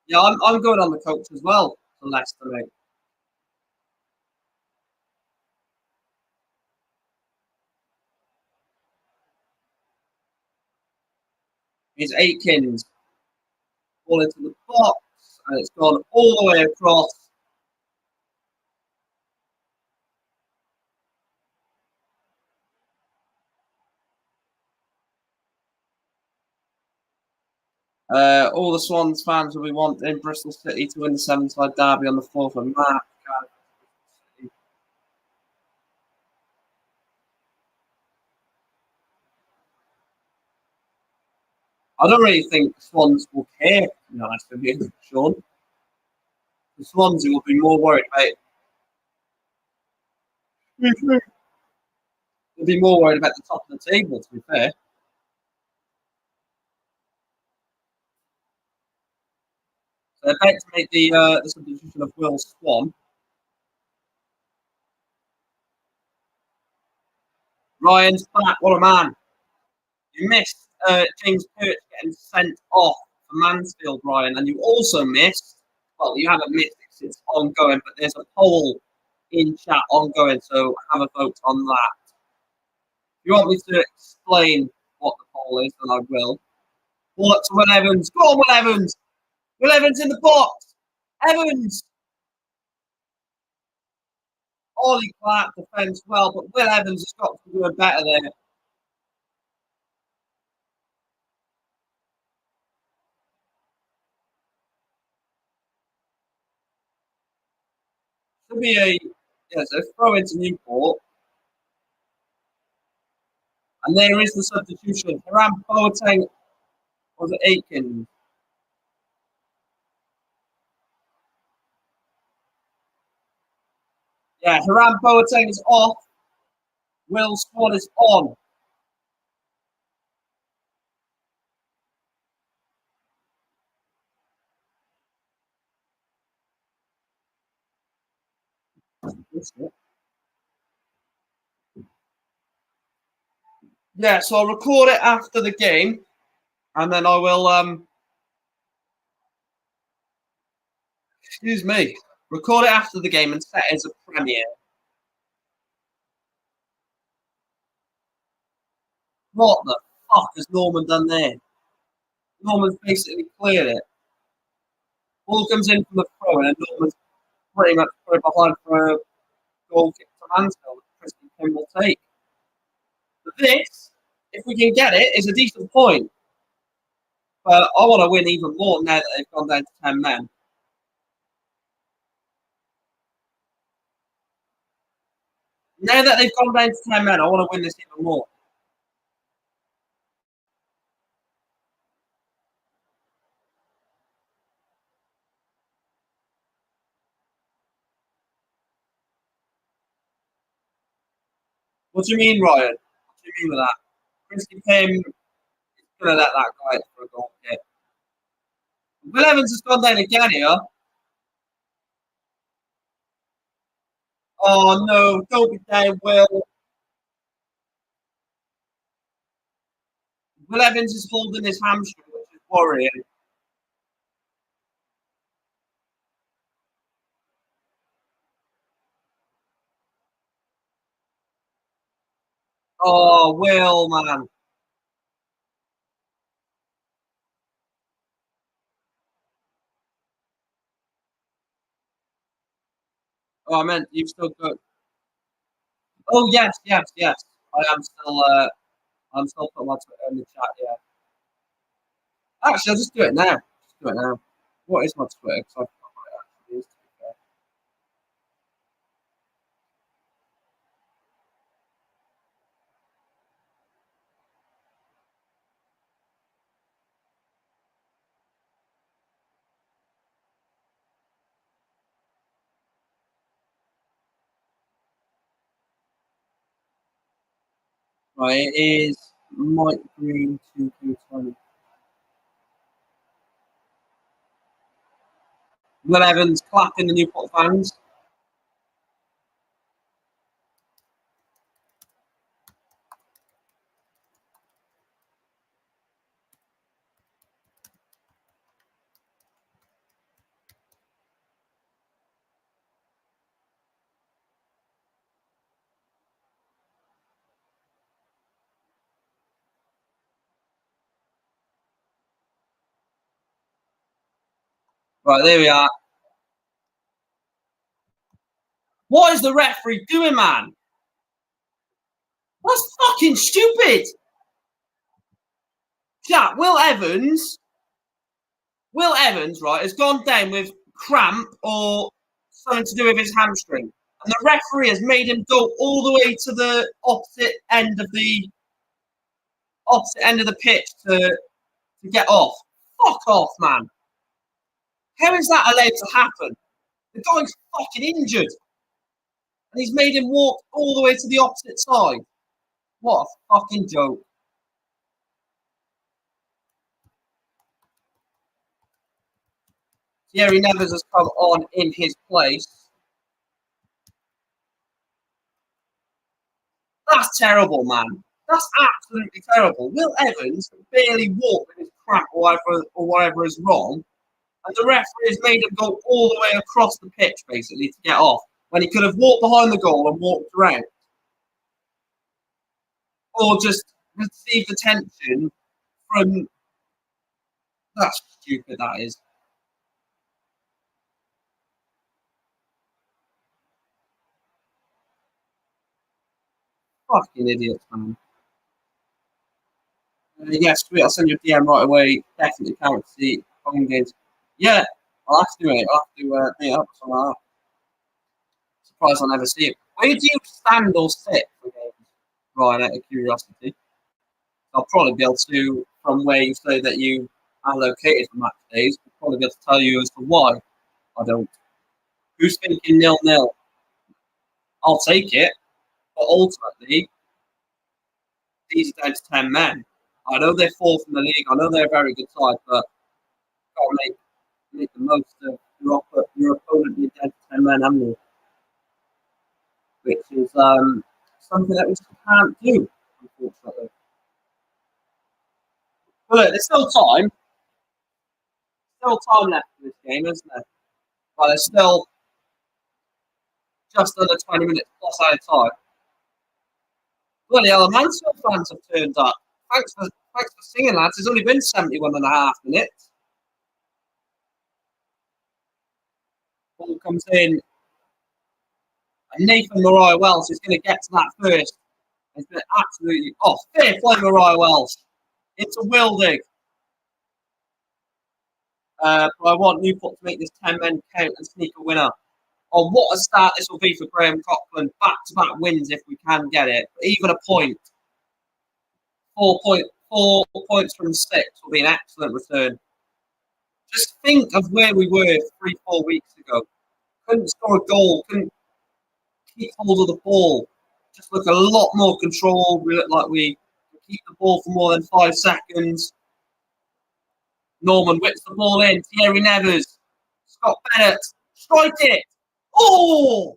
Yeah, I'm going on the coach as well for Leicester, mate. It's Aikens. Ball into the box, and it's gone all the way across. All the Swans fans will be wanting Bristol City to win the seven-side derby on the 4th of March. I don't really think the Swans will care, to be honest with you, Sean. The Swans will be more worried about. They'll be more worried about the top of the table, to be fair. So they're about to make the substitution of Will Swan. Ryan's back. What a man! You missed James Perch getting sent off for Mansfield, Ryan, and you also missed. Well, you haven't missed it 'cause it's ongoing, but there's a poll in chat ongoing, so have a vote on that. If you want me to explain what the poll is, then I will. What's Will Evans? Go on, Will Evans! Will Evans in the box! Evans! Ollie Clark defends well, but Will Evans has got to be doing better there. Should be a throw into Newport. And there is the substitution. Hiram Boateng, was it Aiken? Yeah, Hiram Boateng is off. Will Swan is on. Yeah, so I'll record it after the game, and then I will excuse me, record it after the game and set it as a premiere. What the fuck has Norman done there? Norman's basically cleared it. Ball comes in from the throw, and Norman's pretty much put it behind for a goal kick to Mansfield, which Christian Kim will take. But this, if we can get it, is a decent point. But I want to win even more now that they've gone down to 10 men. Now that they've gone down to 10 men, I want to win this even more. What do you mean, Ryan? What do you mean with that? Christian Kim is going to let that guy for a goal kick. Will Evans has gone down again here. Oh no, don't be down, Will. Will Evans is holding his hamstring, which is worrying. Oh, Will, man. Oh, I meant you've still got. Oh yes, yes, yes. I am still. I'm still putting my Twitter in the chat. Yeah. Actually, I'll just do it now. Just do it now. What is my Twitter? 'Cause I forgot what it actually is, to be fair. Right, it is Mike Green 2K20. Will Evans clapping the Newport fans. Right, there we are. What is the referee doing, man? That's fucking stupid. Chat, Will Evans, right, has gone down with cramp or something to do with his hamstring. And the referee has made him go all the way to the opposite end of the pitch to get off. Fuck off, man. How is that allowed to happen? The guy's fucking injured. And he's made him walk all the way to the opposite side. What a fucking joke. Thierry Nevers has come on in his place. That's terrible, man. That's absolutely terrible. Will Evans can barely walk with his cramp or whatever is wrong. And the referee has made him go all the way across the pitch, basically, to get off. When he could have walked behind the goal and walked around. Or just received attention from... That's stupid, that is. Fucking idiots, man. Yes, sweet. I'll send you a DM right away. Definitely can't see home games. Yeah, I'll have to do it. I'll have to meet up something like that. Surprised I'll never see it. Where do you stand or sit for games? Ryan, out of curiosity. I'll probably be able to, from where you say that you are located for match days, I'll probably be able to tell you as to why I don't. Who's thinking 0-0? I'll take it, but ultimately, these are down to 10 men. I know they're fourth in the league. I know they're a very good side, but got to make the most of your opponent being down to 10 men, haven't you? Which is something that we just can't do, unfortunately. But look, there's still time. Still time left in this game, isn't there? Well, there's still just under 20 minutes plus out of time. Bloody hell, the Mansfield fans have turned up. Thanks for singing, lads. It's only been 71 and a half minutes. Ball comes in. And Nathan Mariah Welsh is going to get to that first. It's been absolutely... Oh, fair play, Mariah Welsh. It's a Wildig. But I want Newport to make this 10-men count and sneak a winner. Oh, what a start this will be for Graham Coughlin. Back-to-back wins if we can get it. Even a point. 4 points from 6 will be an excellent return. Just think of where we were 3-4 weeks ago. Couldn't score a goal. Couldn't keep hold of the ball. Just look a lot more controlled. We look like we keep the ball for more than 5 seconds. Norman whips the ball in. Thierry Nevers. Scott Bennett. Strike it. Oh!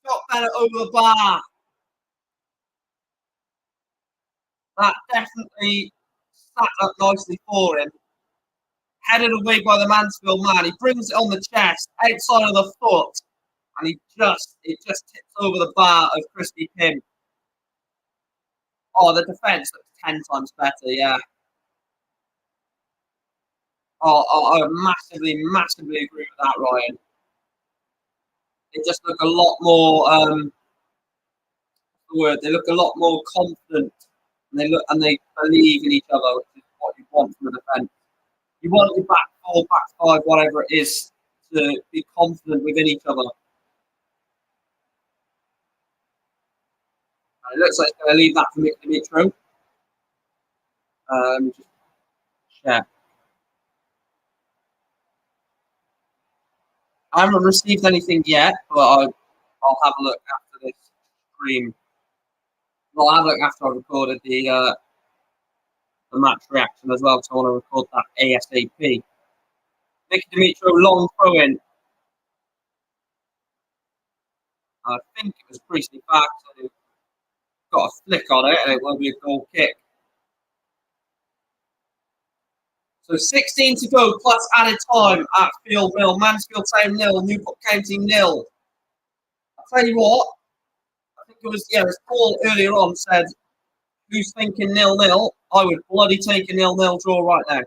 Scott Bennett over the bar. That definitely sat up nicely for him. Headed away by the Mansfield man. He brings it on the chest, outside of the foot. And it just tips over the bar of Christy Kim. Oh, the defence looks 10 times better, yeah. Oh, I massively agree with that, Ryan. They just look a lot more they look a lot more confident, and they believe in each other, which is what you want from a defence. You want your back 4, back 5, whatever it is, to be confident within each other. It looks like it's going to leave that for Mick Dimitro. Just check. I haven't received anything yet, but I'll have a look after this stream. I'll have a look after I recorded the match reaction as well, because I want to record that ASAP. Mick Dimitro, long throw in. I think it was Priestley back, so got a flick on it, and it will be a goal kick. So 16 to go, plus added time at Field Mill. Mansfield Town 0, Newport County 0. I'll tell you what, I think it was, as Paul earlier on said, who's thinking 0-0? I would bloody take a 0-0 draw right now.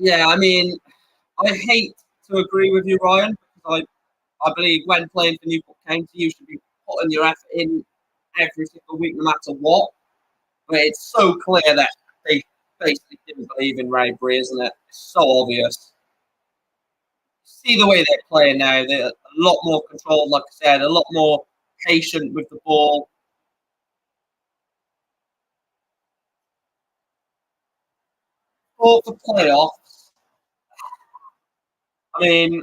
Yeah, I mean, I hate to agree with you, Ryan, because I believe when playing for Newport County, you should be putting your effort in every single week, no matter what. But it's so clear that they basically didn't believe in Raybury, isn't it? It's so obvious. See the way they're playing now. They're a lot more controlled, like I said, a lot more patient with the ball. For the playoffs, I mean,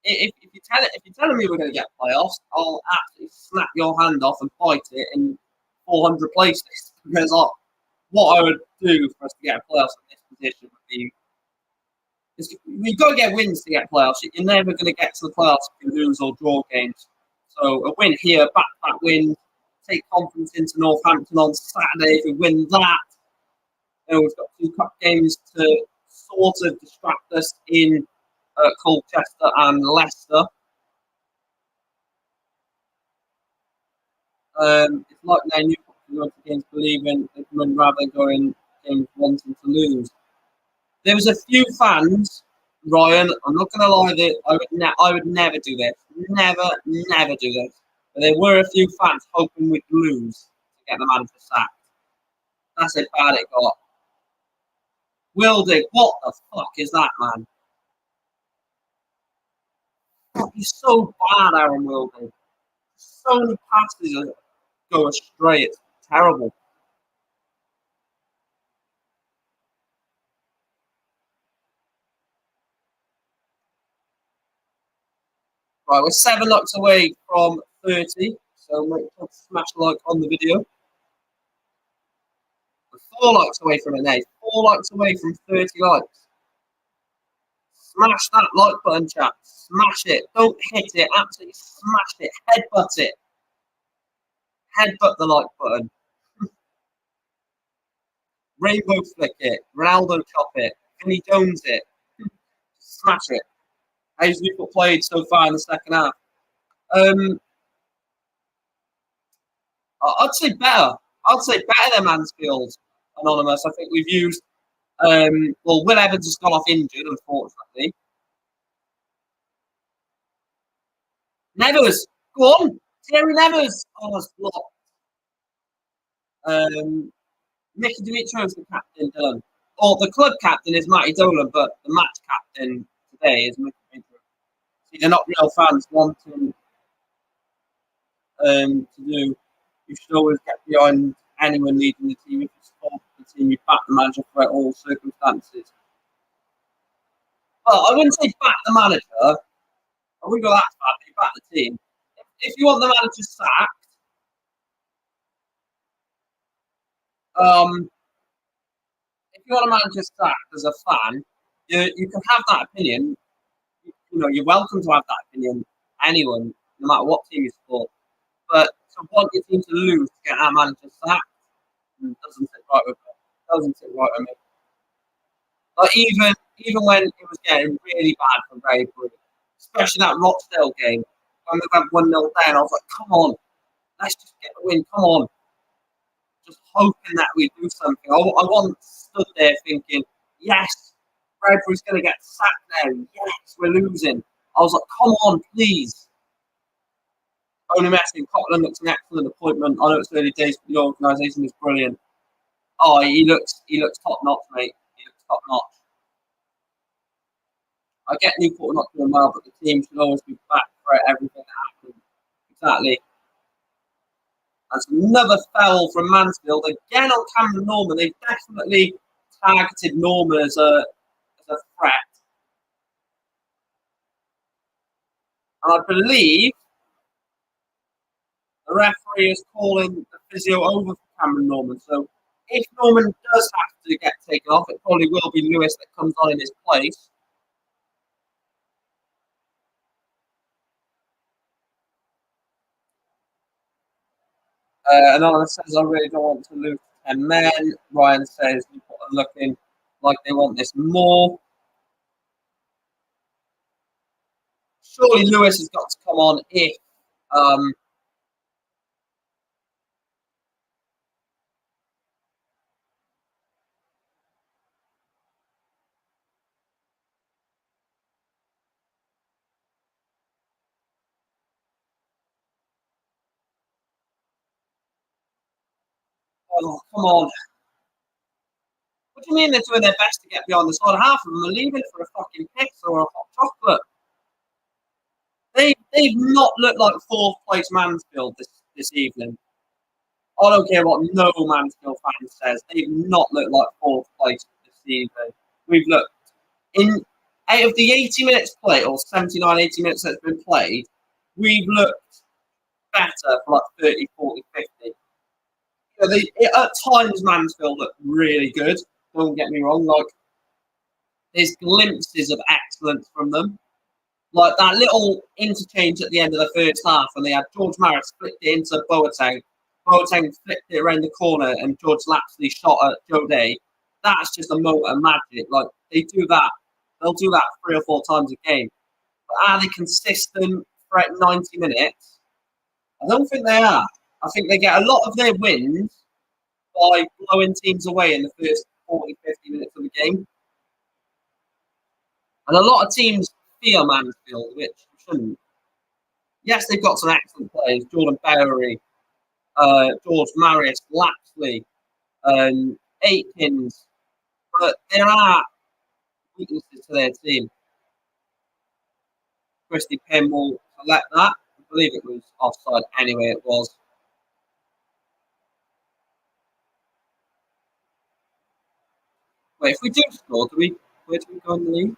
if you're telling me we're going to get playoffs, I'll absolutely snap your hand off and bite it in 400 places. Because what I would do for us to get a playoffs in this position would be you've got to get wins to get playoffs. You're never going to get to the playoffs if you lose or draw games. So a win here, back win, take confidence into Northampton on Saturday. If we win that, we've got 2 cup games to sort of distract us in Colchester and Leicester. It's like now Newport can go into games believing they can win rather than going games wanting to lose. There was a few fans, Ryan. I'm not going to lie, that I would never do this. Never do this. But there were a few fans hoping we'd lose to get the manager sacked. That's how bad it got. Wildig, what the fuck is that, man? He's so bad, Aaron Wildig. So many passes go astray. It's terrible. Right, we're 7 likes away from 30. So make sure to smash a like on the video. We're 4 likes away from it now. 4 likes away from 30 likes. Smash that like button, chat. Smash it. Don't hit it. Absolutely smash it. Headbutt it. Headbutt the like button. Rainbow flick it. Ronaldo chop it. Vinnie Jones it. Smash it. How's Newport played so far in the second half? I'd say better. I'd say better than Mansfield, Anonymous. I think we've used. Well, Will Evans has gone off injured, unfortunately. Nevers, go on, Terry Nevers. Oh, it's blocked. Mickey Dimitro's the captain, Dylan. Or the club captain is Matty Dolan, but the match captain today is Mickey Dimitro. See, they're not real fans wanting to do. You should always get behind anyone leading the team. If you support the team, you back the manager for all circumstances. Well, I wouldn't say back the manager. I wouldn't go that far. You back the team. If you want the manager sacked, um, if you want a manager sacked as a fan, you can have that opinion. You're welcome to have that opinion. Anyone, no matter what team you support. But to want your team to lose to get that manager sacked doesn't sit right with me. Doesn't sit right with me. Like even when it was getting really bad for Raybury, especially that Rochdale game when we went 1-0 down, I was like, come on, let's just get the win. Come on, just hoping that we do something. I wasn't stood there thinking, yes, Bradbury's going to get sacked now. Yes, we're losing. I was like, come on, please. Only messing. Cotland looks an excellent appointment. I know it's early days, but the organisation is brilliant. Oh, he looks top notch, mate. He looks top notch. I get Newport not doing well, but the team should always be back for everything that happens. Exactly. That's another foul from Mansfield. Again on Cameron Norman. They've definitely targeted Norman as a threat. And I believe the referee is calling the physio over for Cameron Norman. So if Norman does have to get taken off, it probably will be Lewis that comes on in his place. Anonymous says, I really don't want to lose 10 men. Ryan says, Newport are looking like they want this more. Surely Lewis has got to come on if Oh, come on. What do you mean they're doing their best to get beyond the side? Half of them are leaving for a fucking piss or a hot chocolate. They've not looked like fourth place Mansfield this evening. I don't care what no Mansfield fan says. They've not looked like fourth place this season. We've looked in out of the 80 minutes played, or 79, 80 minutes that's been played, we've looked better for like 30, 40, 50. You know, at times Mansfield looked really good. Don't get me wrong. Like, there's glimpses of excellence from them. Like that little interchange at the end of the first half, and they had George Maris flicked it into Boateng. Boateng flicked it around the corner, and George Lapsley shot at Joe Day. That's just a moment of magic. Like, they do that. They'll do that 3 or 4 times a game. But are they consistent for 90 minutes? I don't think they are. I think they get a lot of their wins by blowing teams away in the first 40, 50 minutes of the game. And a lot of teams fear Mansfield, which shouldn't. Yes, they've got some excellent players. Jordan Bowery, George Maris, Lapsley, Aikens. But there are weaknesses to their team. Christy Penn will select that. I believe it was offside anyway, it was. Wait, if we do score, where do we go in the league?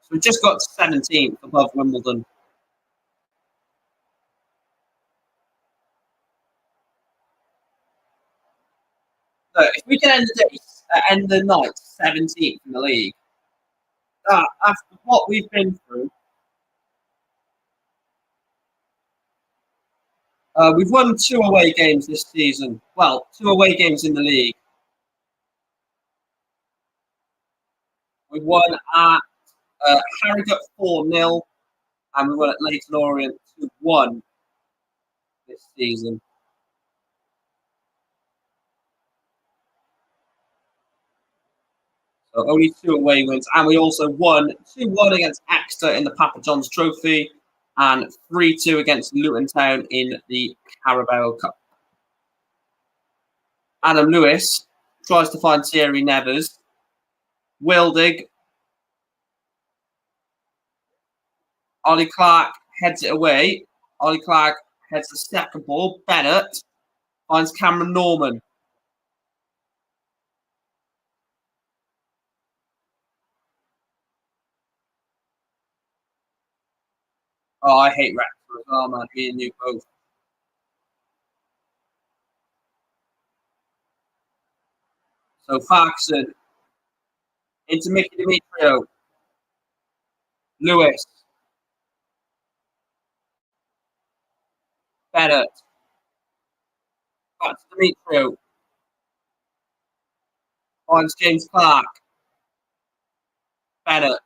So we just got 17th above Wimbledon. So if we can end the night 17th in the league, after what we've been through, we've won 2 away games this season. Well, 2 away games in the league. We won at Harrogate 4-0, and we won at Leyton Orient 2-1 this season. So only 2 away wins, and we also won 2-1 against Exeter in the Papa John's Trophy, and 3-2 against Luton Town in the Carabao Cup. Adam Lewis tries to find Thierry Nevers. Wildig. Ollie Clark heads it away. Ollie Clark heads the second ball. Bennett finds Cameron Norman. Oh, I hate Wrexham as well, man. Me and you both. So Farkson into Mickey Demetrio. Lewis. Bennett. Back to Demetrio. Finds James Clark. Bennett.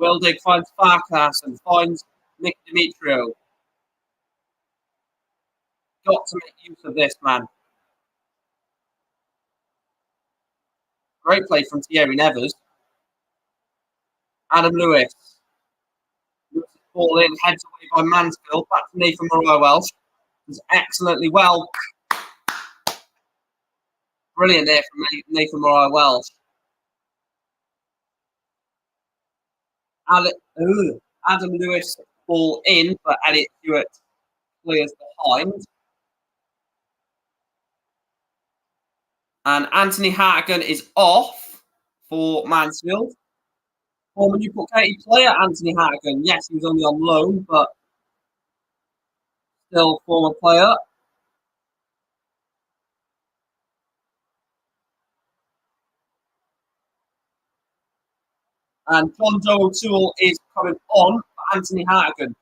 Wildig finds Farkas and finds Mick Demetrio. Got to make use of this, man. Great play from Thierry Nevers. Adam Lewis. Lewis ball in, heads away by Mansfield. Back to Nathan Moreau-Welsh. Does excellently well. Brilliant there from Nathan Moreau-Welsh. Adam Lewis ball in, but Elliot Hewitt clears behind. And Anthony Hartigan is off for Mansfield. Former Newport County player Anthony Hartigan. Yes, he was only on loan, but still former player. And John Joe O'Toole is coming on for Anthony Hartigan.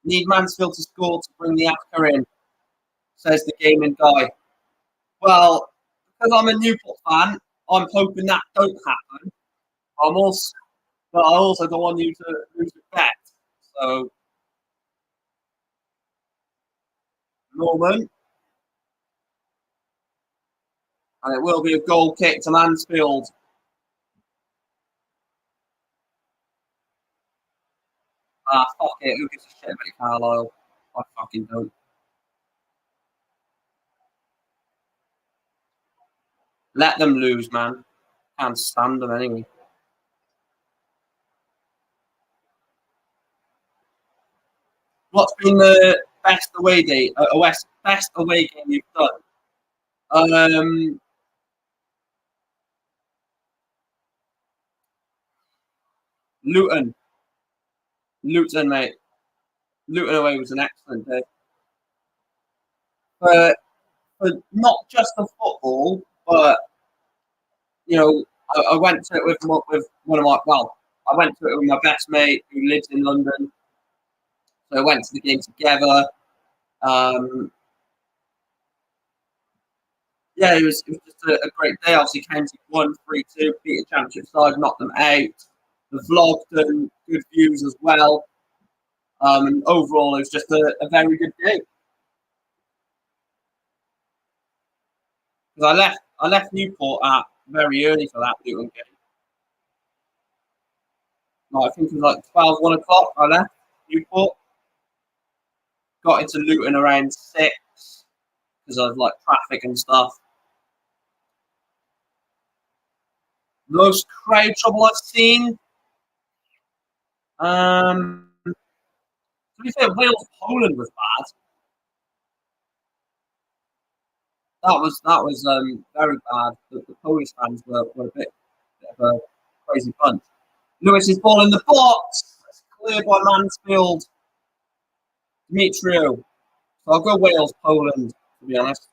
Need Mansfield to score to bring the Africa in, says the gaming guy. Well, because I'm a Newport fan, I'm hoping that don't happen. But I also don't want you to lose a bet. So, Norman. And it will be a goal kick to Mansfield. Ah, fuck it. Who gives a shit about Carlisle? I fucking don't. Let them lose, man. Can't stand them anyway. What's been the best away day? Best away game you've done? Luton. Luton, mate. Luton away was an excellent day. For not just the football, but you know, I went to it with one of my I went to it with my best mate who lives in London. So I went to the game together. Um, yeah, it was just a great day. Obviously, County won 3-2, beat a championship side, knocked them out. The vlog done good views as well. And overall, it was just a very good day. Because I left Newport at very early for that Luton game. Like, I think it was like 1 o'clock. I left Newport. Got into Luton around 6 because of like traffic and stuff. Most crowd trouble I've seen. To be fair, Wales Poland was bad. That was very bad. The Polish fans were a bit of a crazy bunch. Lewis is ball in the box. It's cleared by Mansfield. Demetrio. So I'll go Wales Poland, to be honest.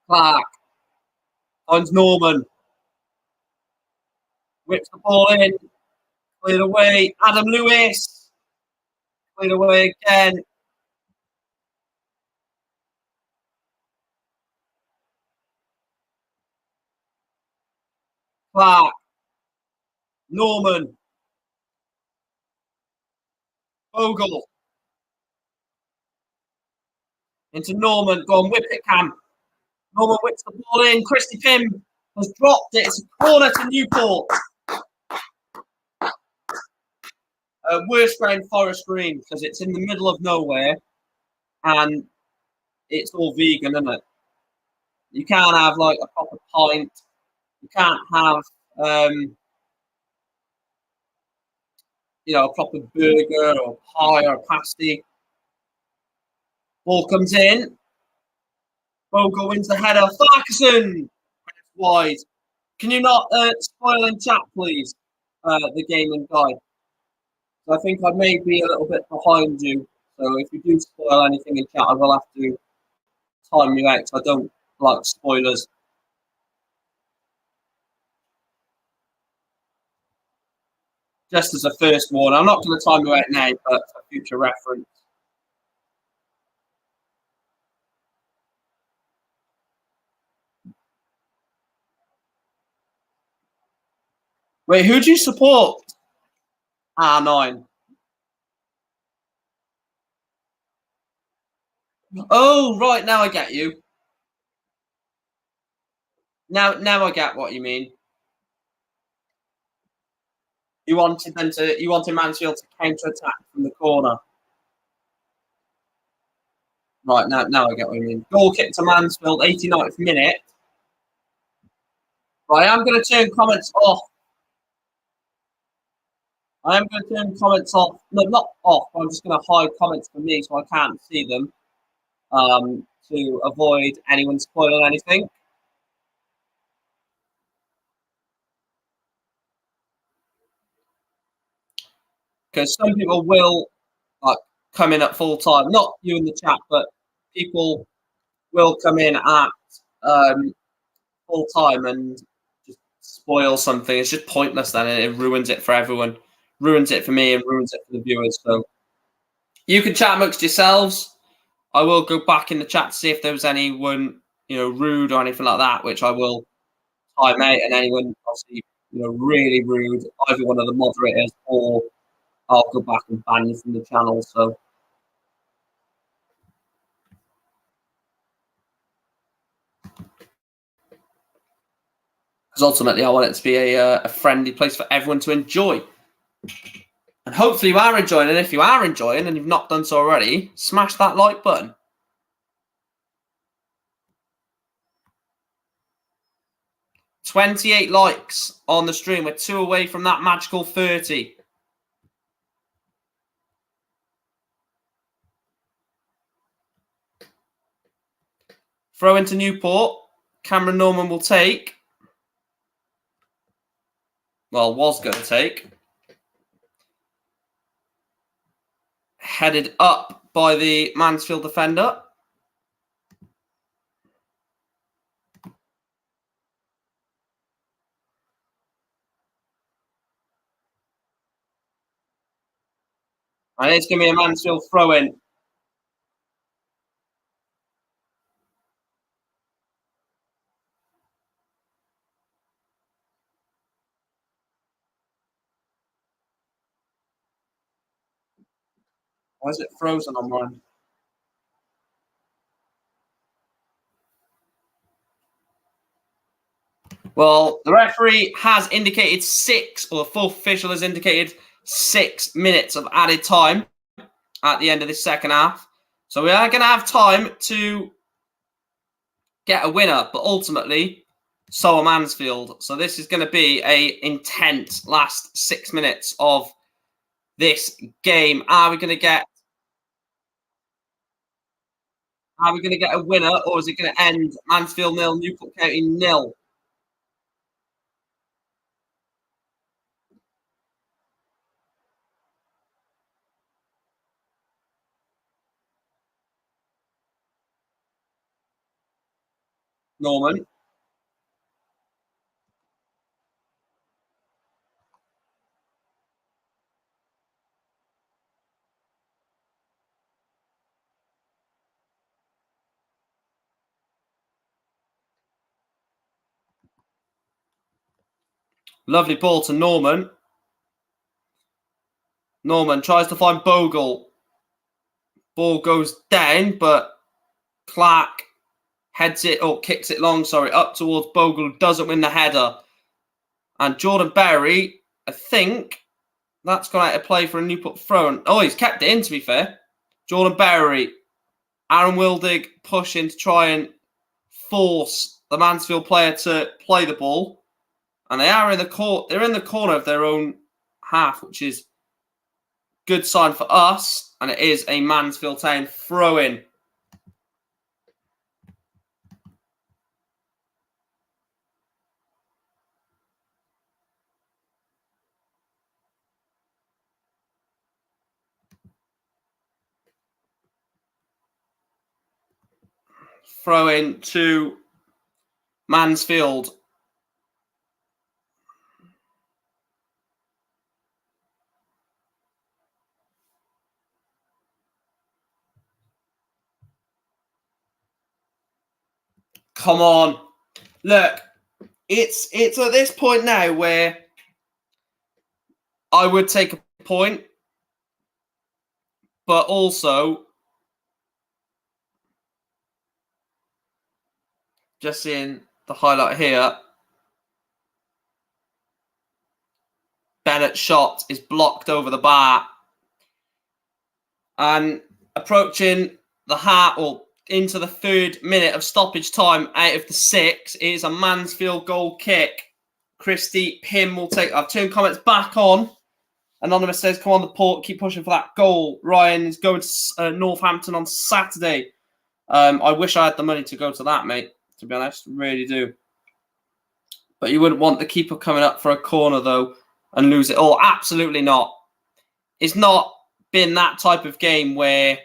Clark finds Norman. Whips the ball in. Cleared away. Adam Lewis. Cleared away again. Clark. Norman. Bogle. Into Norman. Go on, whip it, Cam. Norman whips the ball in. Christy Pym has dropped it. It's a corner to Newport. Worst ground, Forest Green, because it's in the middle of nowhere and it's all vegan, isn't it? You can't have like a proper pint. You can't have, a proper burger or pie or pasty. Ball comes in. Bogle wins the header. Farquharson wide. Can you not spoil in chat, please? The gaming guide. So I think I may be a little bit behind you. So if you do spoil anything in chat, I will have to time you out. So I don't like spoilers. Just as a first warning, I'm not going to time you out now, but for future reference. Wait, who do you support? R9. Oh, right, now I get you. Now I get what you mean. You wanted Mansfield to counter-attack from the corner. Right, now I get what you mean. Goal kick to Mansfield, 89th minute. Right, I am going to turn comments off. I am going to turn comments off. No, not off. I'm just going to hide comments for me so I can't see them to avoid anyone spoiling anything. Because some people will come in at full time. Not you in the chat, but people will come in at full time and just spoil something. It's just pointless then, and it ruins it for everyone. Ruins it for me and ruins it for the viewers. So you can chat amongst yourselves. I will go back in the chat to see if there was anyone, rude or anything like that, which I will time out. And anyone, obviously, really rude, either one of the moderators or I'll go back and ban you from the channel. So. Because ultimately, I want it to be a friendly place for everyone to enjoy. And hopefully you are enjoying. And if you are enjoying and you've not done so already, smash that like button. 28 likes on the stream. We're 2 away from that magical 30. Throw into Newport. Cameron Norman will take. Well, was going to take. Headed up by the Mansfield defender. And it's going to be a Mansfield throw-in. Why is it frozen on mine? Well, the referee has indicated 6, or the fourth official has indicated 6 minutes of added time at the end of this second half. So we are going to have time to get a winner, but ultimately, so are Mansfield. So this is going to be a intense last 6 minutes of this game. Are we going to get a winner, or is it going to end Mansfield 0, Newport County 0? Norman. Lovely ball to Norman. Norman tries to find Bogle. Ball goes down, but Clark heads it, or kicks it long, up towards Bogle, who doesn't win the header. And Jordan Berry, I think that's gone out of play for a Newport throw. Oh, he's kept it in, to be fair. Jordan Berry, Aaron Wildig pushing to try and force the Mansfield player to play the ball. And they are in the court. They're in the corner of their own half, which is good sign for us. And it is a Mansfield Town throw-in. Throw-in to Mansfield. Come on. Look, it's at this point now where I would take a point, but also just seeing the highlight here, Bennett's shot is blocked over the bar. And approaching the half, or into the 3rd minute of stoppage time out of the 6, is a Mansfield goal kick. Christy Pym will take. I've turned comments back on. Anonymous says, come on the port, keep pushing for that goal. Ryan is going to Northampton on Saturday. I wish I had the money to go to that, mate, to be honest. Really do. But you wouldn't want the keeper coming up for a corner, though, and lose it all. Absolutely not. It's not been that type of game where,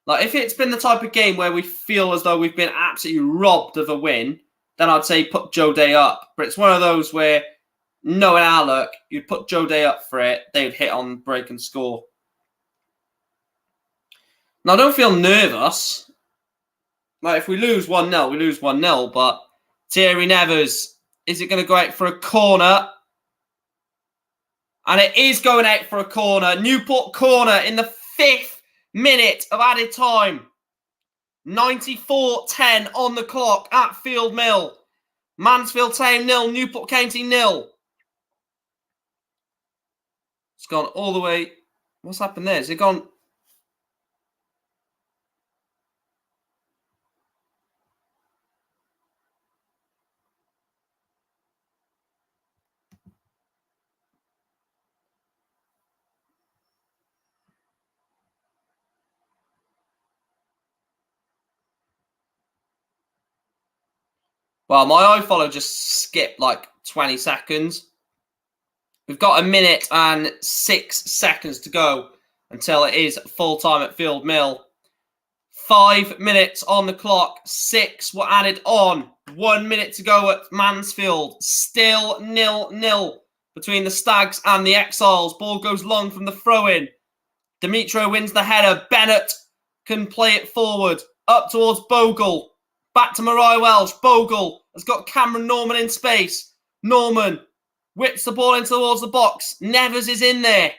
like, if it's been the type of game where we feel as though we've been absolutely robbed of a win, then I'd say put Joe Day up. But it's one of those where, knowing our luck, you'd put Joe Day up for it, they'd hit on break and score. Now, I don't feel nervous. Like, if we lose 1-0, we lose 1-0. But Thierry Nevers, is it going to go out for a corner? And it is going out for a corner. Newport corner in the 5th minute of added time. 94:10 on the clock at Field Mill. Mansfield Town 0, Newport County 0. It's gone all the way. What's happened there? Has it gone? Well, my iFollow just skipped like 20 seconds. We've got 1 minute and 6 seconds to go until it is full time at Field Mill. 5 minutes on the clock. 6 were added on. 1 minute to go at Mansfield. Still 0-0 between the Stags and the Exiles. Ball goes long from the throw-in. Dimitro wins the header. Bennett can play it forward. Up towards Bogle. Back to Mariah Welsh. Bogle has got Cameron Norman in space. Norman whips the ball in towards the box. Nevers is in there.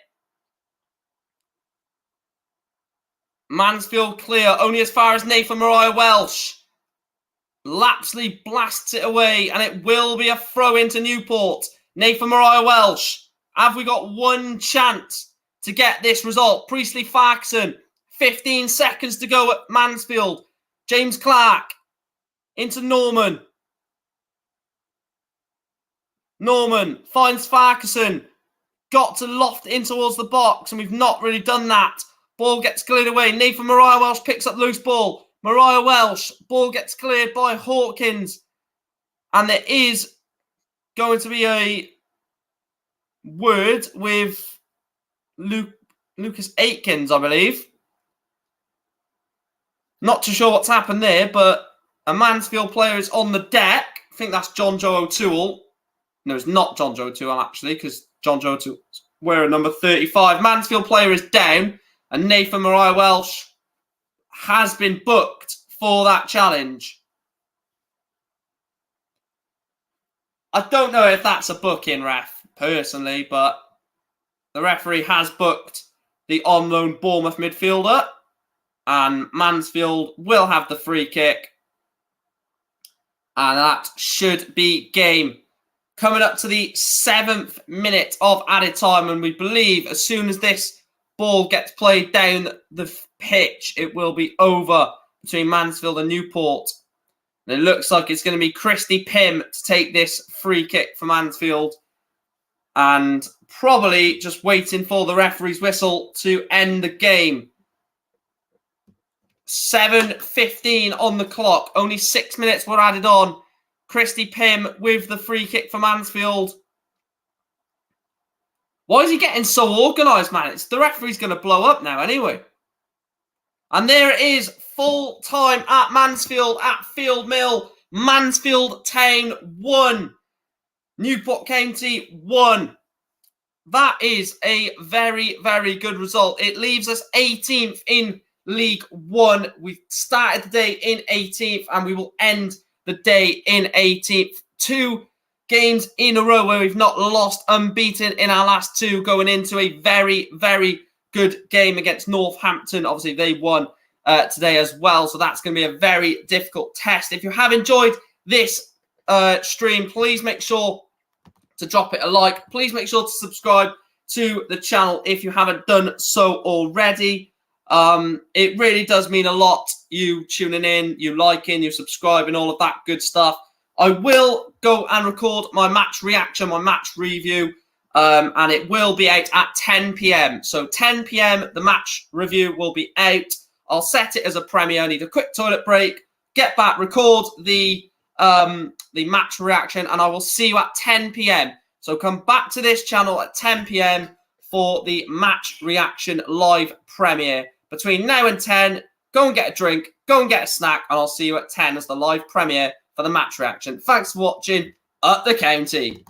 Mansfield clear, only as far as Nathan Mariah Welsh. Lapsley blasts it away, and it will be a throw into Newport. Nathan Mariah Welsh. Have we got one chance to get this result? Priestley Farquharson. 15 seconds to go at Mansfield. James Clark into Norman. Norman finds Farquharson. Got to loft in towards the box, and we've not really done that. Ball gets cleared away. Nathan Mariah Welsh picks up loose ball. Mariah Welsh. Ball gets cleared by Hawkins. And there is going to be a word with Lucas Aitkins, I believe. Not too sure what's happened there, but a Mansfield player is on the deck. I think that's John Joe O'Toole. No, it's not John Joe O'Toole, actually, because John Joe O'Toole is wearing number 35. Mansfield player is down, and Nathan Mariah Welsh has been booked for that challenge. I don't know if that's a booking, ref, personally, but the referee has booked the on-loan Bournemouth midfielder, and Mansfield will have the free kick, and that should be game. Coming up to the 7th minute of added time, and we believe as soon as this ball gets played down the pitch, it will be over between Mansfield and Newport. And it looks like it's going to be Christy Pym to take this free kick for Mansfield, and probably just waiting for the referee's whistle to end the game. 7:15 on the clock. Only 6 minutes were added on. Christy Pym with the free kick for Mansfield. Why is he getting so organised, man? The referee's going to blow up now anyway. And there it is, full time at Mansfield at Field Mill. Mansfield Town 1. Newport County 1. That is a very, very good result. It leaves us 18th in League 1. We've started the day in 18th, and we will end the day in 18th. 2 games in a row where we've not lost, unbeaten in our last 2, going into a very, very good game against Northampton. Obviously, they won today as well, so that's going to be a very difficult test. If you have enjoyed this stream, please make sure to drop it a like. Please make sure to subscribe to the channel if you haven't done so already. It really does mean a lot, you tuning in, you liking, you subscribing, all of that good stuff. I will go and record my match reaction, my match review, and it will be out at 10 p.m. So 10 p.m, the match review will be out. I'll set it as a premiere. I need a quick toilet break, get back, record the match reaction, and I will see you at 10 p.m. So come back to this channel at 10 p.m. for the match reaction live premiere. Between now and 10, go and get a drink, go and get a snack, and I'll see you at 10 as the live premiere for the match reaction. Thanks for watching. Up the county.